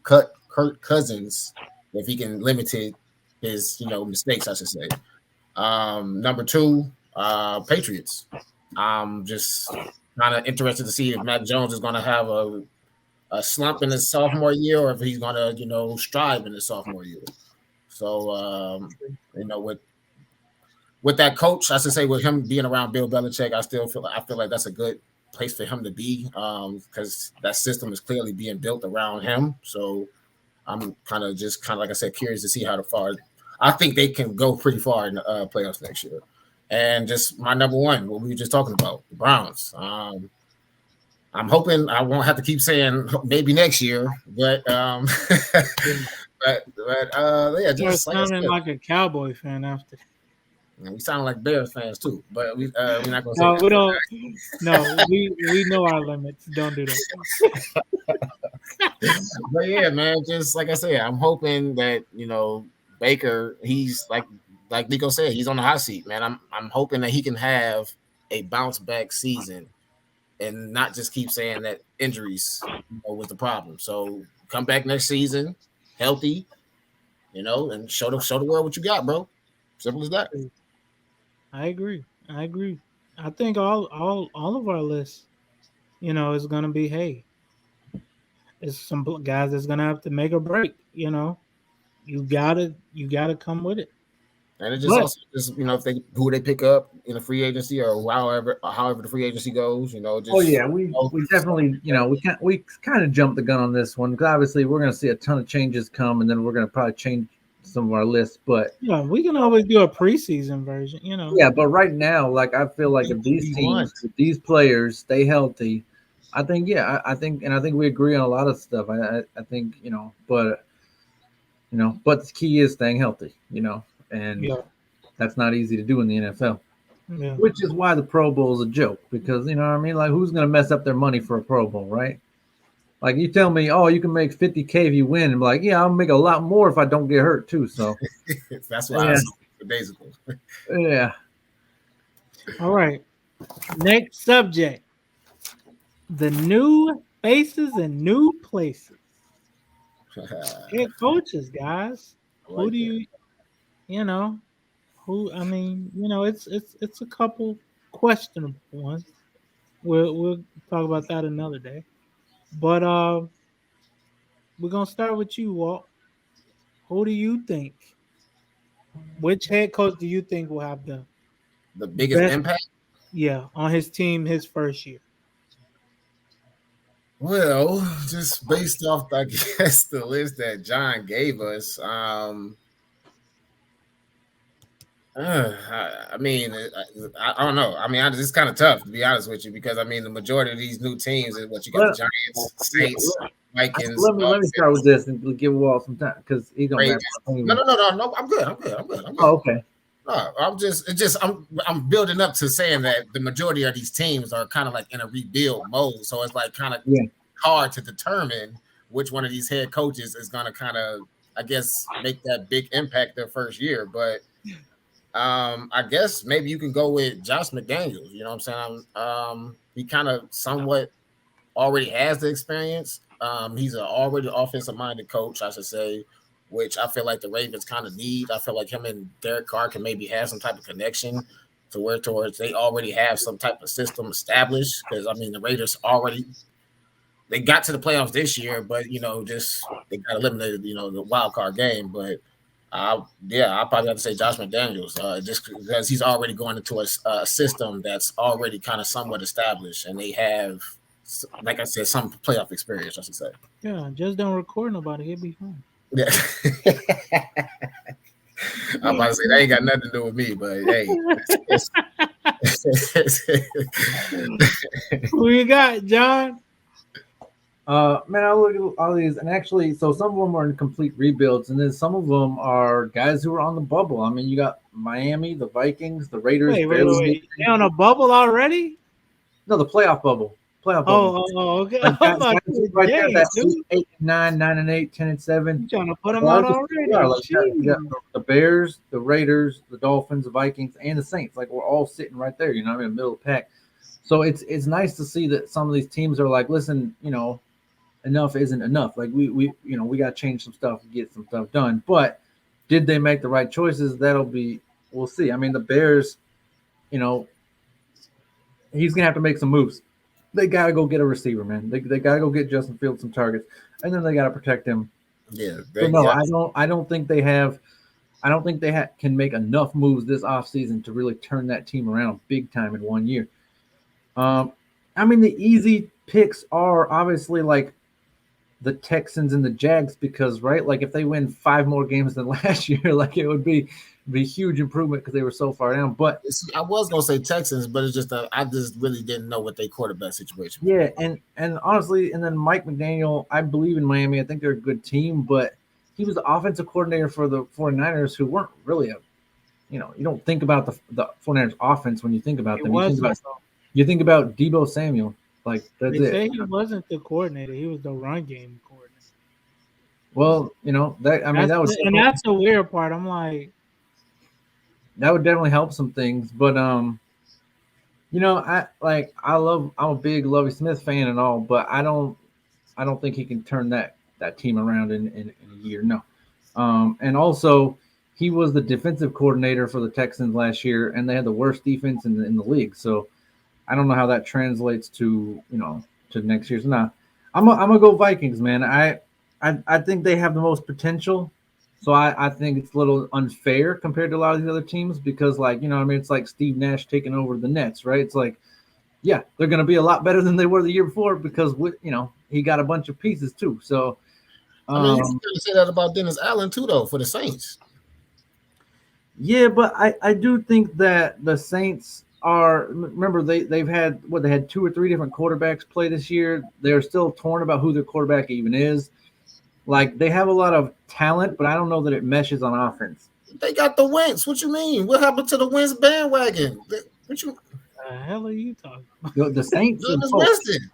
S3: Kirk Cousins if he can limit his mistakes, I should say. Number two, Patriots. I'm just kind of interested to see if Mac Jones is going to have a slump in his sophomore year or if he's going to, strive in his sophomore year. So, with that coach, I should say with him being around Bill Belichick, I feel like that's a good place for him to be because that system is clearly being built around him. So I'm kind of like I said, curious to see how far. I think they can go pretty far in the playoffs next year. And just my number one, what we were just talking about, the Browns. I'm hoping I won't have to keep saying maybe next year, but yeah,
S1: You're
S3: just like I
S1: sounding
S3: said,
S1: like a Cowboy fan after.
S3: and we sound like Bears fans too, but we're not gonna say
S1: No,
S3: that.
S1: we don't. No, we know our limits. Don't do that.
S3: But yeah, man, just like I said, I'm hoping that Baker, he's like Nico said, he's on the hot seat, man. I'm hoping that he can have a bounce back season and not just keep saying that injuries was the problem. So come back next season healthy, and show the world what you got, bro. Simple as that.
S1: I agree. I agree. I think all of our lists, is gonna be hey, it's some guys that's gonna have to make a break. You gotta come with it.
S3: And it just
S1: But
S3: also just if they who they pick up in the free agency or however the free agency goes,
S2: Oh
S3: just
S2: yeah, we definitely we kind of jumped the gun on this one because obviously we're going to see a ton of changes come, and then we're going to probably change some of our lists. But
S1: yeah, we can always do a preseason version, you know.
S2: yeah, but right now, like I feel like if these
S3: B1.
S2: teams, if these players stay healthy, I think I think we agree on a lot of stuff. I think but the key is staying healthy, and
S1: Yeah,
S2: that's not easy to do in the NFL.
S1: yeah.
S2: Which is why the Pro Bowl is a joke because you know what I mean. Like, who's going to mess up their money for a Pro Bowl, right? Like, you tell me, oh, you can make 50K if you win. I'm like, yeah, I'll make a lot more if I don't get hurt too. So
S3: That's why I
S2: yeah,
S3: say basically.
S2: yeah.
S1: All right. Next subject. The new faces and new places. Head coaches, guys.
S3: I
S1: Who
S3: like
S1: do
S3: that.
S1: you know, who I mean, it's a couple questionable ones. We'll talk about that another day. But we're gonna start with you, Walt. Who do you think? Which head coach do you think will have the
S3: The biggest
S1: best?
S3: impact.
S1: Yeah, on his team his first year.
S3: Well, just based off, I guess, the list that John gave us, I mean, I don't know. I mean, it's kind of tough to be honest with you because I mean, the majority of these new teams is what you got: the
S2: Well,
S3: Giants,
S2: yeah,
S3: Saints,
S2: let
S3: Vikings,
S2: me let me start with this and give Wall some time because he's gonna
S3: Ravens.
S2: wrap up
S3: No,
S2: anyway.
S3: no, no, no, no. I'm good. I'm good. I'm good. I'm good.
S2: Oh, okay.
S3: No, I'm building up to saying that the majority of these teams are kind of like in a rebuild mode, so it's like kind of
S2: Yeah.
S3: hard to determine which one of these head coaches is going to kind of, I guess, make that big impact their first year. But I guess maybe you can go with Josh McDaniels. You know what I'm saying? He kind of somewhat already has the experience. He's an already offensive minded coach, I should say, which I feel like the Ravens kind of need. I feel like him and Derek Carr can maybe have some type of connection to where towards they already have some type of system established. Because I mean, the Raiders already they got to the playoffs this year, but just they got eliminated, the wild card game. But I probably have to say Josh McDaniels, just because he's already going into a system that's already kind of somewhat established, and they have, like I said, some playoff experience, I should say.
S1: Yeah, just don't record nobody. He'll be fine.
S3: Yeah. I'm about to say that ain't got nothing to do with me, but hey.
S1: Who you got, John?
S2: Man, I look at all these, and actually, so some of them are in complete rebuilds, and then some of them are guys who are on the bubble. I mean, you got Miami, the Vikings, the Raiders.
S1: Wait. They on a bubble already?
S2: No, the playoff bubble.
S1: Okay.
S2: Like
S1: I'm
S2: guys,
S1: like,
S2: right there,
S1: dang,
S2: that
S1: dude.
S2: 8, 9, 9-8, 10-7.
S1: You trying to put
S2: A
S1: them
S2: lot
S1: out
S2: of these
S1: already?
S2: teams are like that. You got
S1: Jeez.
S2: the Bears, the Raiders, the Dolphins, the Vikings, and the Saints. Like, we're all sitting right there. You know, what I mean, in the middle of the pack. So it's nice to see that some of these teams are like, listen, enough isn't enough. Like we got to change some stuff to get some stuff done. But did they make the right choices? We'll see. I mean, the Bears, you know, he's gonna have to make some moves. They gotta go get a receiver, man. They gotta go get Justin Fields some targets, and then they gotta protect him.
S3: Yeah,
S2: So no, I don't think they have. I don't think they can make enough moves this offseason to really turn that team around big time in 1 year. I mean, the easy picks are obviously like the Texans and the Jags because, right, like if they win 5 more games than last year, like it would be huge improvement because they were so far down. But
S3: I was gonna say Texans, but it's just I just really didn't know what their quarterback situation was.
S2: yeah, and honestly, and then Mike McDaniel, I believe in Miami. I think they're a good team, but he was the offensive coordinator for the 49ers, who weren't really you don't think about the 49ers offense when you think about them. You think about Debo Samuel. Like, that's
S1: They
S2: it.
S1: say he wasn't the coordinator; he was the run game coordinator.
S2: Well,
S1: That's the weird part. I'm like,
S2: that would definitely help some things, but I'm a big Lovie Smith fan and all, but I don't think he can turn that team around in a year. No. And also he was the defensive coordinator for the Texans last year, and they had the worst defense in the league. So I don't know how that translates to next year's. Nah, I'm gonna go Vikings, man. I think they have the most potential, So I think it's a little unfair compared to a lot of these other teams because, like, I mean, it's like Steve Nash taking over the Nets, right? It's like, yeah, they're going to be a lot better than they were the year before because, he got a bunch of pieces too. So,
S3: I mean, you can
S2: um,
S3: say that about Dennis Allen too, though, for the Saints.
S2: yeah, but I do think that the Saints remember they've had they had 2 or 3 different quarterbacks play this year. They're still torn about who their quarterback even is. Like they have a lot of talent, but I don't know that it meshes on offense.
S3: They got the Wentz. What you mean? What happened to the Wentz bandwagon? What you?
S1: The hell are you talking about?
S2: The Saints and
S3: Jameis
S2: Colts.
S3: Winston.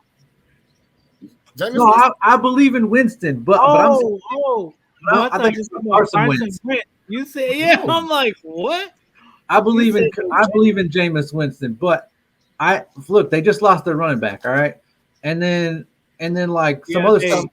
S2: No, I believe in Winston, but I'm saying,
S1: Well, I
S2: I
S1: thought
S2: think
S1: you
S2: it's
S1: were talking about
S2: Carson
S1: Carson
S2: Wentz.
S1: Wentz. You said, yeah.
S3: No.
S1: I'm like, what?
S2: I believe in
S1: said
S2: I believe in Jameis Winston, but I look they just lost their running back, all right, and then like some
S1: Yeah,
S2: other
S1: hey,
S2: stuff.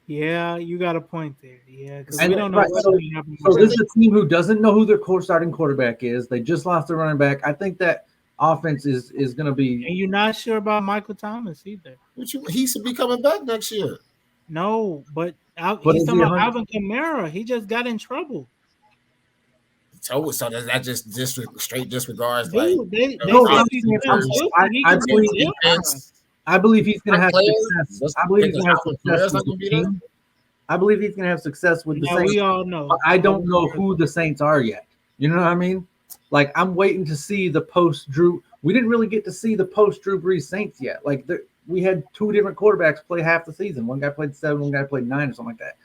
S1: yeah, you got a point there. Yeah, because
S2: And
S1: we don't know
S2: right,
S1: what's
S2: so,
S1: going to happen.
S2: so
S1: with
S2: this
S1: him.
S2: is a team who doesn't know who their starting quarterback is. They just lost their running back. I think that offense is going to be.
S1: And you're not sure about Michael Thomas either.
S3: He should be coming back next year.
S1: No, but
S2: But
S1: he's
S2: is
S1: talking
S2: he
S1: about
S2: 100?
S1: Alvin Kamara. He just got in trouble.
S3: So that just straight disregards like
S1: Dude, they
S2: No,
S1: said
S2: I'm
S1: he's
S2: saying,
S1: playing guilty. He
S2: I
S1: can miss
S2: believe
S1: jail time.
S3: defense.
S2: I believe he's going to have
S3: Players,
S2: success. I believe he's going to have success with the team. I believe he's going to have success with the
S1: Now
S2: Saints.
S1: we all know.
S2: But I don't know who the Saints are yet. You know what I mean? Like I'm waiting to see the post Drew. We didn't really get to see the post Drew Brees Saints yet. Like we had 2 different quarterbacks play half the season. One guy played 7, one guy played 9, or something like that.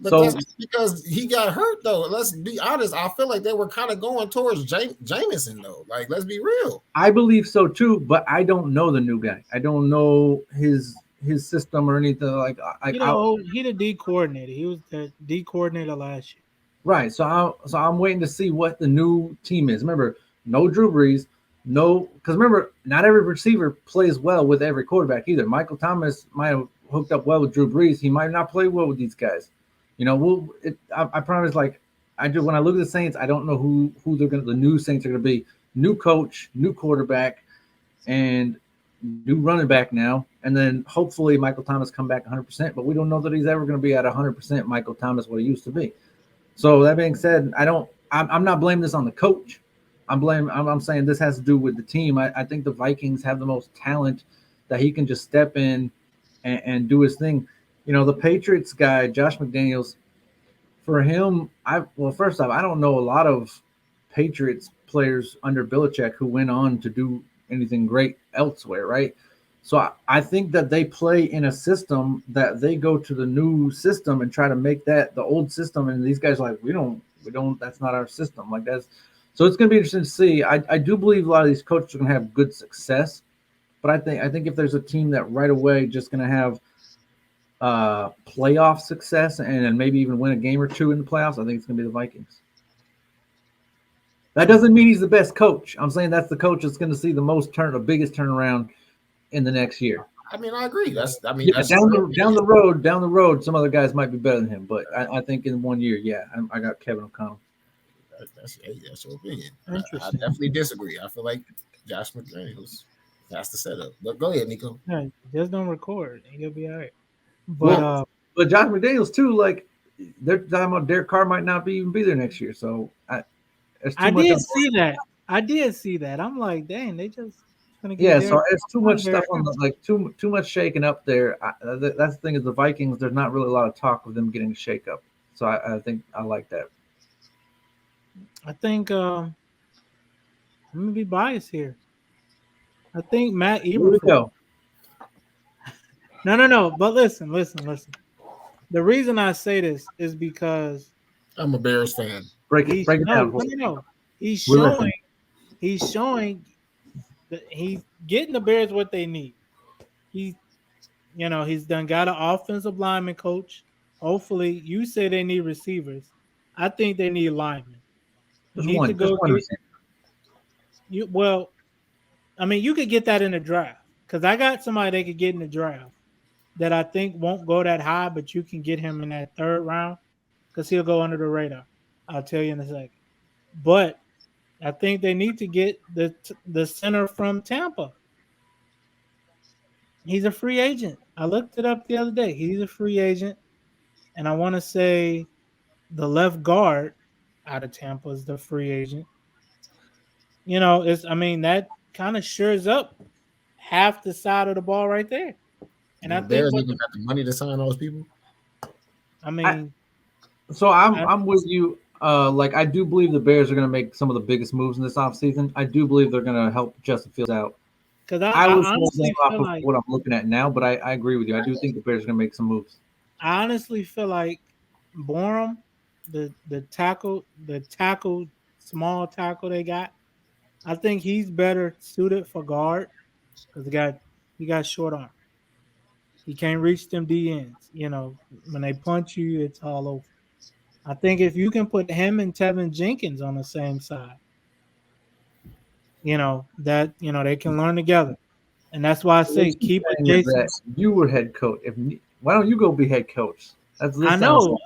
S3: But
S2: So
S3: that's because he got hurt, though. Let's be honest. I feel like they were kind of going towards Jameson, though. Like, let's be real.
S2: I believe so too, but I don't know the new guy. I don't know his system or anything. Like
S1: he the D coordinator. He was the D coordinator last year.
S2: right. So I'm waiting to see what the new team is. Remember, no Drew Brees, no, because remember, not every receiver plays well with every quarterback either. Michael Thomas might have hooked up well with Drew Brees. He might not play well with these guys. I promise. Like I do when I look at the Saints, I don't know who the new Saints are gonna be. New coach, new quarterback, and new running back now. And then hopefully Michael Thomas come back 100%. But we don't know that he's ever gonna be at 100% Michael Thomas what he used to be. So that being said, I'm not blaming this on the coach. I'm saying this has to do with the team. I think the Vikings have the most talent that he can just step in and do his thing. The Patriots guy, Josh McDaniels, for him, first off, I don't know a lot of Patriots players under Belichick who went on to do anything great elsewhere, right? So I think that they play in a system that they go to the new system and try to make that the old system. And these guys are like, we don't, that's not our system. Like that's, so it's going to be interesting to see. I do believe a lot of these coaches are going to have good success, but I think if there's a team that right away just going to have playoff success and maybe even win a game or 2 in the playoffs, I think it's going to be the Vikings. That doesn't mean he's the best coach. I'm saying that's the coach that's going to see the biggest turnaround in the next year.
S3: I mean, I agree. That's
S2: down the road, some other guys might be better than him, but I think in 1 year, yeah, I got Kevin O'Connell.
S3: That's your opinion. I definitely disagree. I feel like Josh McDaniels, that's the setup. But go ahead, Nico.
S1: No, just don't record, and you'll be all right. But
S2: Josh McDaniels too, like they're talking about Derek Carr might not even be there next year. So I
S1: did see that. I did see that. I'm like, dang, they just gonna get
S2: so it's too much stuff on too much shaking up there. That's the thing is the Vikings. There's not really a lot of talk of them getting a shake up. So I think I like that.
S1: I think I'm gonna be biased here. I think Matt Eberflus. No. But listen. The reason I say this is because
S3: I'm a Bears fan.
S2: Break it down.
S1: No. He's showing that he's getting the Bears what they need. He's done got an offensive lineman coach. Hopefully, you say they need receivers. I think they need linemen. You could get that in the draft because I got somebody they could get in the draft that I think won't go that high, but you can get him in that 3rd round because he'll go under the radar. I'll tell you in a second. But I think they need to get the center from Tampa. He's a free agent. I looked it up the other day. He's a free agent, and I want to say the left guard out of Tampa is the free agent. It's I mean that kind of shores up half the side of the ball right there. And
S3: Do
S1: I
S3: the
S1: think
S3: Bears
S1: what
S3: even got the money to sign those people?
S1: I
S2: I,
S1: mean,
S2: so I'm
S1: I,
S2: I'm with you. Like I do believe the Bears are going to make some of the biggest moves in this offseason. I do believe they're going to help Justin Fields out.
S1: because I,
S2: I
S1: I
S2: was holding
S1: honestly
S2: off
S1: feel
S2: of
S1: like
S2: what I'm looking at now, but I agree with you. I do think the Bears are going to make some moves.
S1: I honestly feel like Borum, the tackle, small tackle they got, I think he's better suited for guard because he got short arm. He can't reach them D ends. When they punch you, it's all over. I think if you can put him and Tevin Jenkins on the same side, that they can learn together. And that's why I
S2: So what
S1: say
S2: you're
S1: keep a
S2: saying is
S1: Jason.
S2: that you were head coach. Why don't you go be head coach?
S1: I
S2: This sounds
S1: know,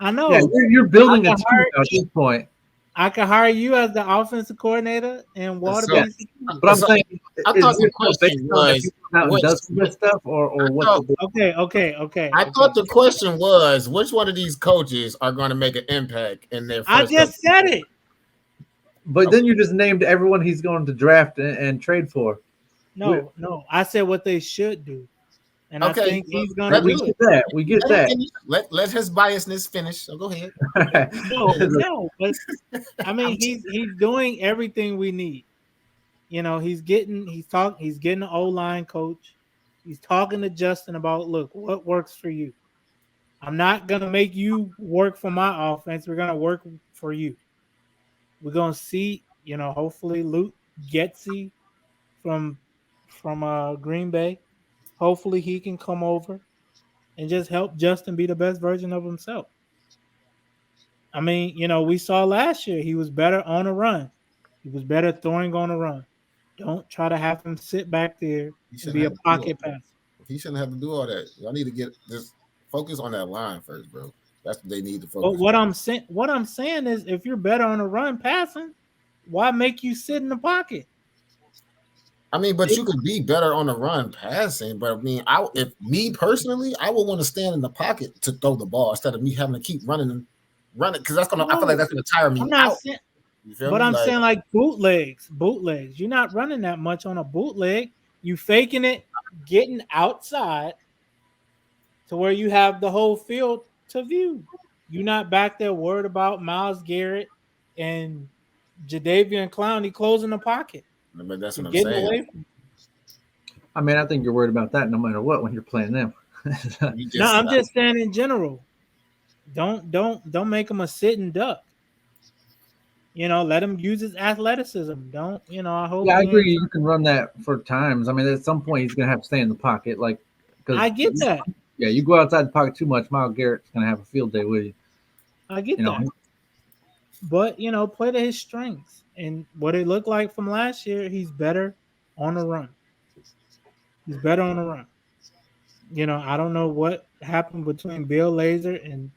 S1: I
S2: yeah.
S1: know.
S2: You're
S1: I
S2: building a
S1: can
S2: team
S1: hire
S2: now at this point.
S1: I can hire you as the offensive coordinator and Water
S3: So,
S2: Yeah,
S1: Beast.
S2: but I'm
S3: so
S2: saying
S3: I
S2: is
S3: thought the
S2: it still based
S3: question
S2: on if
S3: was
S2: he goes out and
S3: what
S2: does some good stuff or
S3: I
S2: what's
S3: thought.
S2: the deal?
S1: Okay.
S3: I thought the question was which one of these coaches are going to make an impact in their
S1: I
S3: first couple
S1: just said
S3: of years?
S1: it.
S2: But
S3: Okay.
S2: then you just named everyone he's going to draft and trade for. We,
S1: No. I said what they should do, and I
S3: Okay.
S1: think he's gonna
S2: and we
S1: do
S2: get
S1: it.
S2: that. We get
S3: Let him
S2: that.
S3: finish. Let his biasness finish. So go ahead.
S1: No, but I mean
S3: I'm
S1: he's doing everything we need. He's getting an O line coach. He's talking to Justin about look what works for you. I'm not gonna make you work for my offense. We're gonna work for you. We're gonna see, hopefully Luke Getzey from Green Bay. Hopefully he can come over and just help Justin be the best version of himself. I mean, we saw last year he was better on a run. He was better throwing on a run. Don't try to have him sit back there
S3: he
S1: and
S3: shouldn't
S1: be a
S3: have to do all
S1: pocket
S3: that.
S1: passer.
S3: He shouldn't have to do all that. Y'all need to get just focus on that line first, bro. That's what they need to
S1: But
S3: focus
S1: what I'm saying is if you're better on a run passing, why make you sit in the pocket?
S3: I mean, but you could be better on the run passing. But I mean, if me personally, I would want to stand in the pocket to throw the ball instead of me having to keep running because that's gonna. I feel like
S1: No,
S3: that's gonna tire
S1: I'm
S3: me
S1: not
S3: out.
S1: saying
S3: You feel
S1: but
S3: me?
S1: I'm
S3: Like
S1: saying like bootlegs. You're not running that much on a bootleg. You faking it, getting outside to where you have the whole field to view. You're not back there worried about Miles Garrett and Jadavian Clowney closing the pocket.
S3: but that's
S1: You're
S3: what I'm
S1: getting
S3: saying.
S1: away from.
S2: I mean, I think you're worried about that no matter what when you're playing them.
S3: You
S1: No,
S3: just
S1: I'm just saying in general. Don't make him a sitting duck. Let him use his athleticism. Don't I hope
S2: Yeah, I
S1: he ain't.
S2: agree. You can run that for times. I mean, at some point he's going to have to stay in the pocket, like because
S1: I get that.
S2: yeah, you go outside the pocket too much, Miles Garrett's going to have a field day with you.
S1: I get
S2: You know,
S1: that. But play to his strengths. And what it looked like from last year, he's better on the run. He's better on the run. I don't know what happened between Bill Lazor and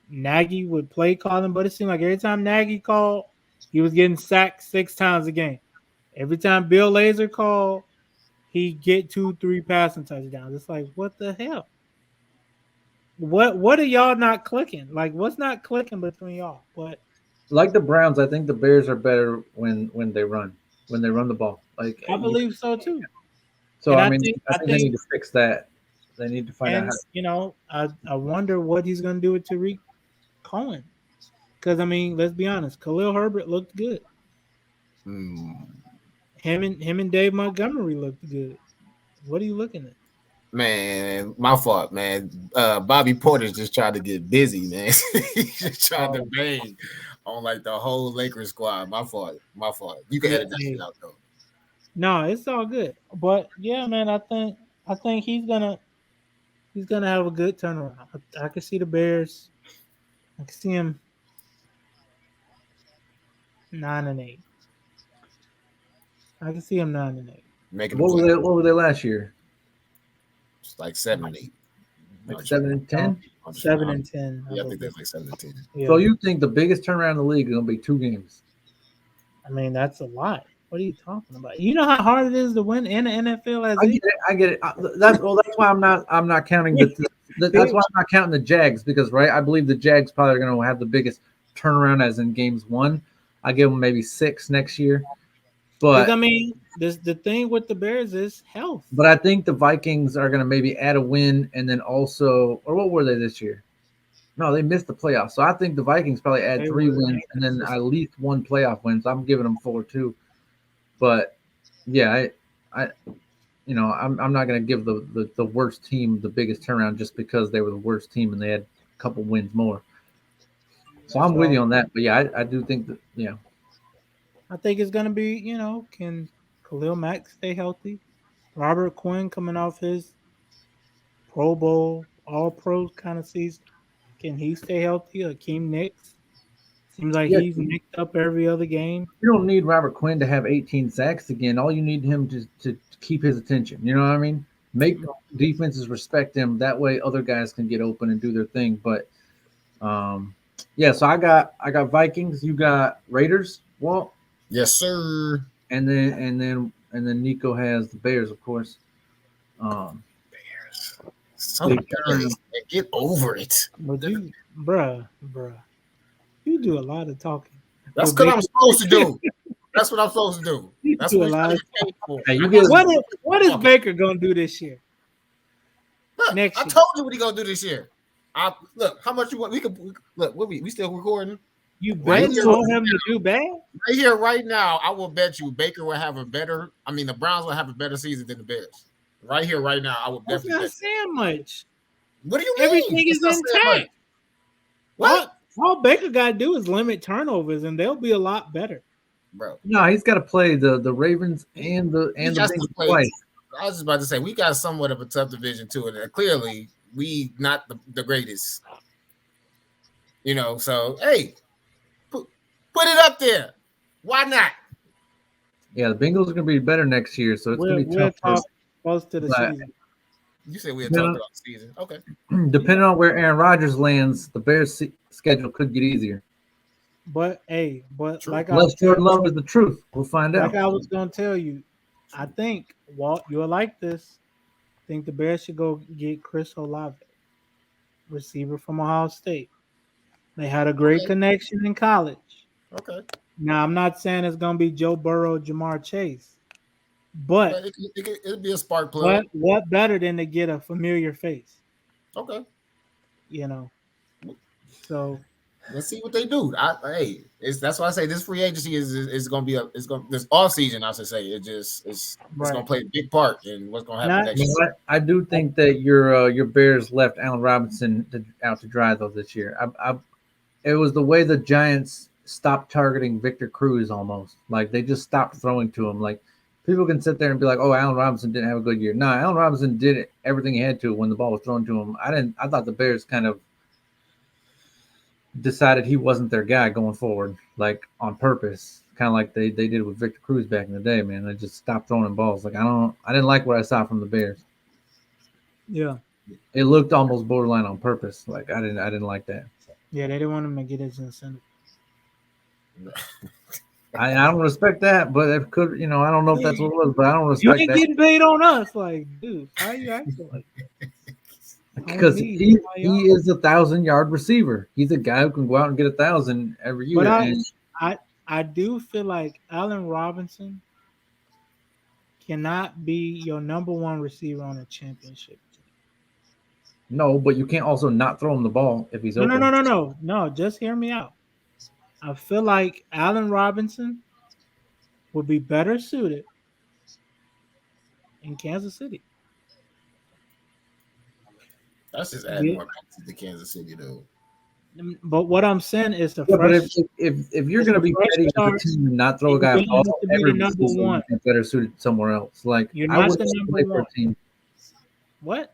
S1: Nagy with play calling, but it seemed like every time Nagy called, he was getting sacked 6 times a game. Every time Bill Lazor called, he get 2, 3 passing touchdowns. It's like, what the hell? What are y'all not clicking? Like, what's not clicking between y'all? But
S2: like the Browns, I think the Bears are better when they run the ball. Like
S1: I believe so too.
S2: so,
S1: And
S2: I
S1: I
S2: mean,
S1: think
S2: I
S1: I
S2: think they
S1: think
S2: need to fix that. They need to find out how.
S1: and I wonder what he's gonna do with Tariq Cohen. Because I mean, let's be honest, Khalil Herbert looked good.
S3: mm,
S1: Him and Dave Montgomery looked good. What are you looking at?
S3: man, my fault, man. Bobby Porter's just tried to get busy, man. He's just trying to bang on like the whole Lakers squad. My fault. My fault. You can
S1: Yeah,
S3: edit that shit
S1: hey,
S3: out though.
S1: no, it's all good. But yeah, man, I think he's gonna have a good turnaround. I can see the Bears. I can see him 9-8. I can see him 9-8.
S3: Making the play.
S2: What were they last year?
S3: It's like 7 and 8.
S2: Like
S3: I'm sure.
S2: 7-10.
S1: 7-10. I
S3: Yeah, I think
S1: believe.
S3: that's like 7 and 10.
S2: So
S1: Yeah.
S2: you think the biggest turnaround in the league is going to be 2 games?
S1: I mean, that's a lot. What are you talking about? You know how hard it is to win in the NFL as
S2: I get it. I get it. That's why I'm not counting the That's why I'm not counting the Jags because, right, I believe the Jags probably are going to have the biggest turnaround as in games won. I give them maybe 6 next year.
S1: Because
S2: But
S1: I mean, the thing with the Bears is health.
S2: but I think the Vikings are going to maybe add a win and then also, or what were they this year? No, they missed the playoffs. So I think the Vikings probably add
S1: They
S2: 3
S1: were
S2: wins and then at least 1 playoff win. So I'm giving them 4 too. But yeah, I'm not going to give the worst team the biggest turnaround just because they were the worst team and they had a couple wins more. So I'm with you on that. But yeah, I do think that, yeah.
S1: I think it's gonna be, can Khalil Mack stay healthy? Robert Quinn coming off his Pro Bowl, All Pro kind of season. Can he stay healthy? Akeem Nicks seems like
S2: Yeah,
S1: he's nicked up every other game.
S2: you don't need Robert Quinn to have 18 sacks again. All you need him to keep his attention. You know what I mean? Make defenses respect him. That way, other guys can get open and do their thing. But yeah. So I got Vikings. You got Raiders. Walt.
S3: Yes, sir.
S2: And then Nico has the Bears, of course.
S3: So Bears, get over it.
S1: But you, bruh, you do a lot of talking.
S3: That's what I'm supposed to do. That's what I'm supposed to do. That's what I'm paid for.
S2: Hey,
S1: what is Baker gonna do this year?
S3: Look,
S1: Next
S3: I
S1: year.
S3: told you what he gonna do this year. Look, how much you want? We could look. We still recording?
S1: You betting on him to do bad?
S3: Right here, right now, I will bet you Baker will have a better. I mean, the Browns will have a better season than the Bears. Right here, right now, I will
S1: That's
S3: definitely.
S1: not saying much.
S3: What do you mean?
S1: Everything is intact.
S3: What?
S1: All Baker got to do is limit turnovers, and they'll be a lot better.
S2: Bro, no, he's got to play the Ravens and the Bengals twice.
S3: I was just about to say we got somewhat of a tough division too, and clearly we not the greatest. So hey, put it up there. Why not?
S2: Yeah, the Bengals are going to be better next year, so it's going to be tough.
S1: Close to the season.
S3: You said we had talked about the season. Okay.
S2: Depending on where Aaron Rodgers lands, the Bears' schedule could get easier.
S1: But hey,
S3: True.
S1: like
S2: unless Jordan Love is the truth, we'll find out.
S1: Like I was going to tell you, I think Walt, you'll like this. I think the Bears should go get Chris Olave, receiver from Ohio State. They had a great connection in college.
S3: Okay.
S1: Now I'm not saying it's going to be Joe Burrow, Jamar Chase, but
S3: it'd be a spark plug.
S1: What better than to get a familiar face?
S3: Okay.
S1: So
S3: let's see what they do. That's why I say this free agency is going to be this off season. I should say it's going to play a big part in what's going to happen next year.
S2: I do think that your Bears left Allen Robinson out to dry though this year. It was the way the Giants stopped targeting Victor Cruz almost. Like they just stopped throwing to him. Like people can sit there and be like, "Oh, Allen Robinson didn't have a good year." No, Allen Robinson did everything he had to when the ball was thrown to him. I thought the Bears kind of decided he wasn't their guy going forward, like on purpose, kind of like they did with Victor Cruz back in the day. Man, they just stopped throwing him balls. Like I didn't like what I saw from the Bears.
S1: Yeah,
S2: it looked almost borderline on purpose. Like I didn't like that.
S1: Yeah, they didn't want him to get his incentive.
S2: I don't respect that, but it could, I don't know if that's what it was, but I don't respect that.
S1: You ain't getting paid on us, like, dude. How you acting like that?
S2: Because he is a 1,000-yard receiver. He's a guy who can go out and get 1,000 every year.
S1: But I do feel like Allen Robinson cannot be your number one receiver on a championship team.
S2: No, but you can't also not throw him the ball if he's open.
S1: No. Just hear me out. I feel like Allen Robinson would be better suited in Kansas City.
S3: That's just adding more pieces to Kansas City, though.
S1: But what I'm saying is
S2: but if you're going to be ready as a team and not throw a guy off, every number one better suited somewhere else. Like
S1: you're not the number one.
S2: Team.
S1: What?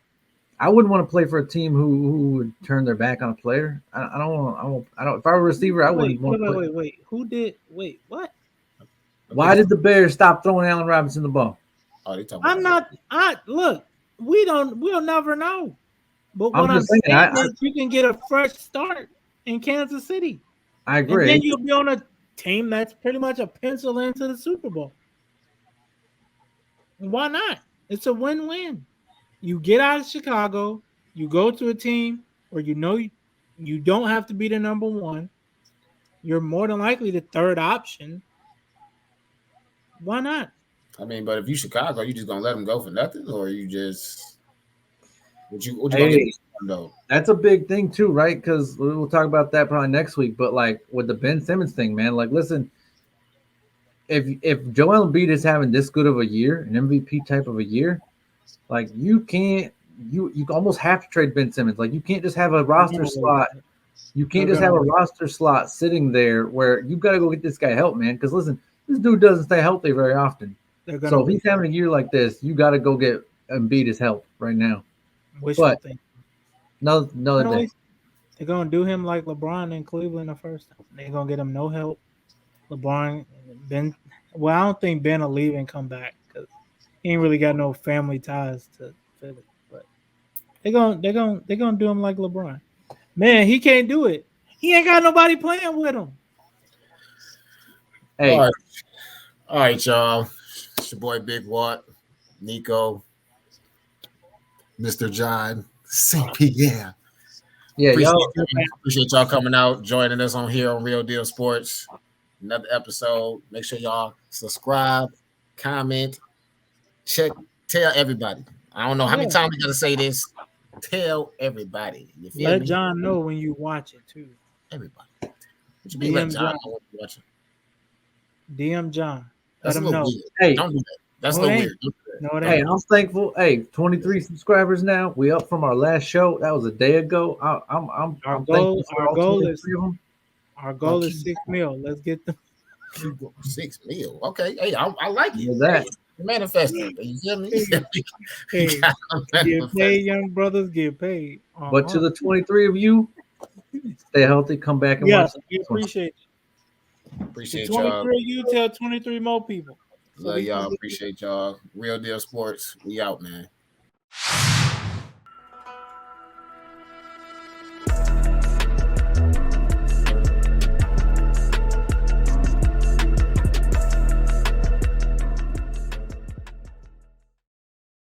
S2: I wouldn't want to play for a team who would turn their back on a player. I don't. If I were a receiver, I wouldn't want to play.
S1: Wait. Who did? Wait, what?
S2: Why did the Bears stop throwing Allen Robinson the ball?
S3: Oh, they talking
S1: I'm not. Look. We'll never know. But what I'm saying is you can get a fresh start in Kansas City.
S2: I agree.
S1: And then you'll be on a team that's pretty much a pencil into the Super Bowl. Why not? It's a win-win. You get out of Chicago, You go to a team where you don't have to be the number one. You're more than likely the third option. Why not?
S3: I mean, but if you Chicago, you just gonna let them go for nothing, or you just what you gonna
S2: Hey,
S3: get though?
S2: that's a big thing too, right? Because we'll talk about that probably next week. But like with the Ben Simmons thing, man, like listen, if Joel Embiid is having this good of a year, an MVP type of a year, like you can't you almost have to trade Ben Simmons. Like you can't just have a roster slot. You can't just have a roster slot sitting there where you got to go get this guy help, man. Because listen, this dude doesn't stay healthy very often. So if he's having a year like this, you got to go get Embiid his help right now.
S1: Wishful thinking.
S2: Another day.
S1: They're gonna do him like LeBron in Cleveland the first time. They're gonna get him no help. LeBron, Ben. Well, I don't think Ben will leave and come back because he ain't really got no family ties to Philly. But they're gonna do him like LeBron. Man, he can't do it. He ain't got nobody playing with him.
S2: Hey,
S3: all right, y'all. It's your boy Big Watt, Nico, Mr. John, CP. Yeah. Appreciate y'all coming out, joining us on here on Real Deal Sports. Another episode. Make sure y'all subscribe, comment, tell everybody. I don't know how many times we gotta say this. Tell everybody.
S1: Let John know when you watch it too.
S3: Everybody. What you mean let John know when you watch it?
S1: DM John.
S3: That's
S1: let
S3: a
S1: him know.
S3: Weird. Hey, don't do that. That's a little weird.
S2: No, hey, I'm thankful. Hey, 23 subscribers now. We up from our last show. That was a day ago. I'm thankful for
S1: our goal is 6 mil. Let's get them
S3: 6 mil. Okay. Hey, I like it.
S2: That.
S3: Manifesting. You feel me?
S1: Hey, get paid, young brothers. Get paid.
S2: But to the 23 of you, stay healthy. Come back and watch.
S1: We appreciate you.
S3: Appreciate
S1: 23
S3: y'all.
S1: Of you tell 23 more people.
S3: Love y'all. Appreciate y'all. Real Deal Sports. We out, man.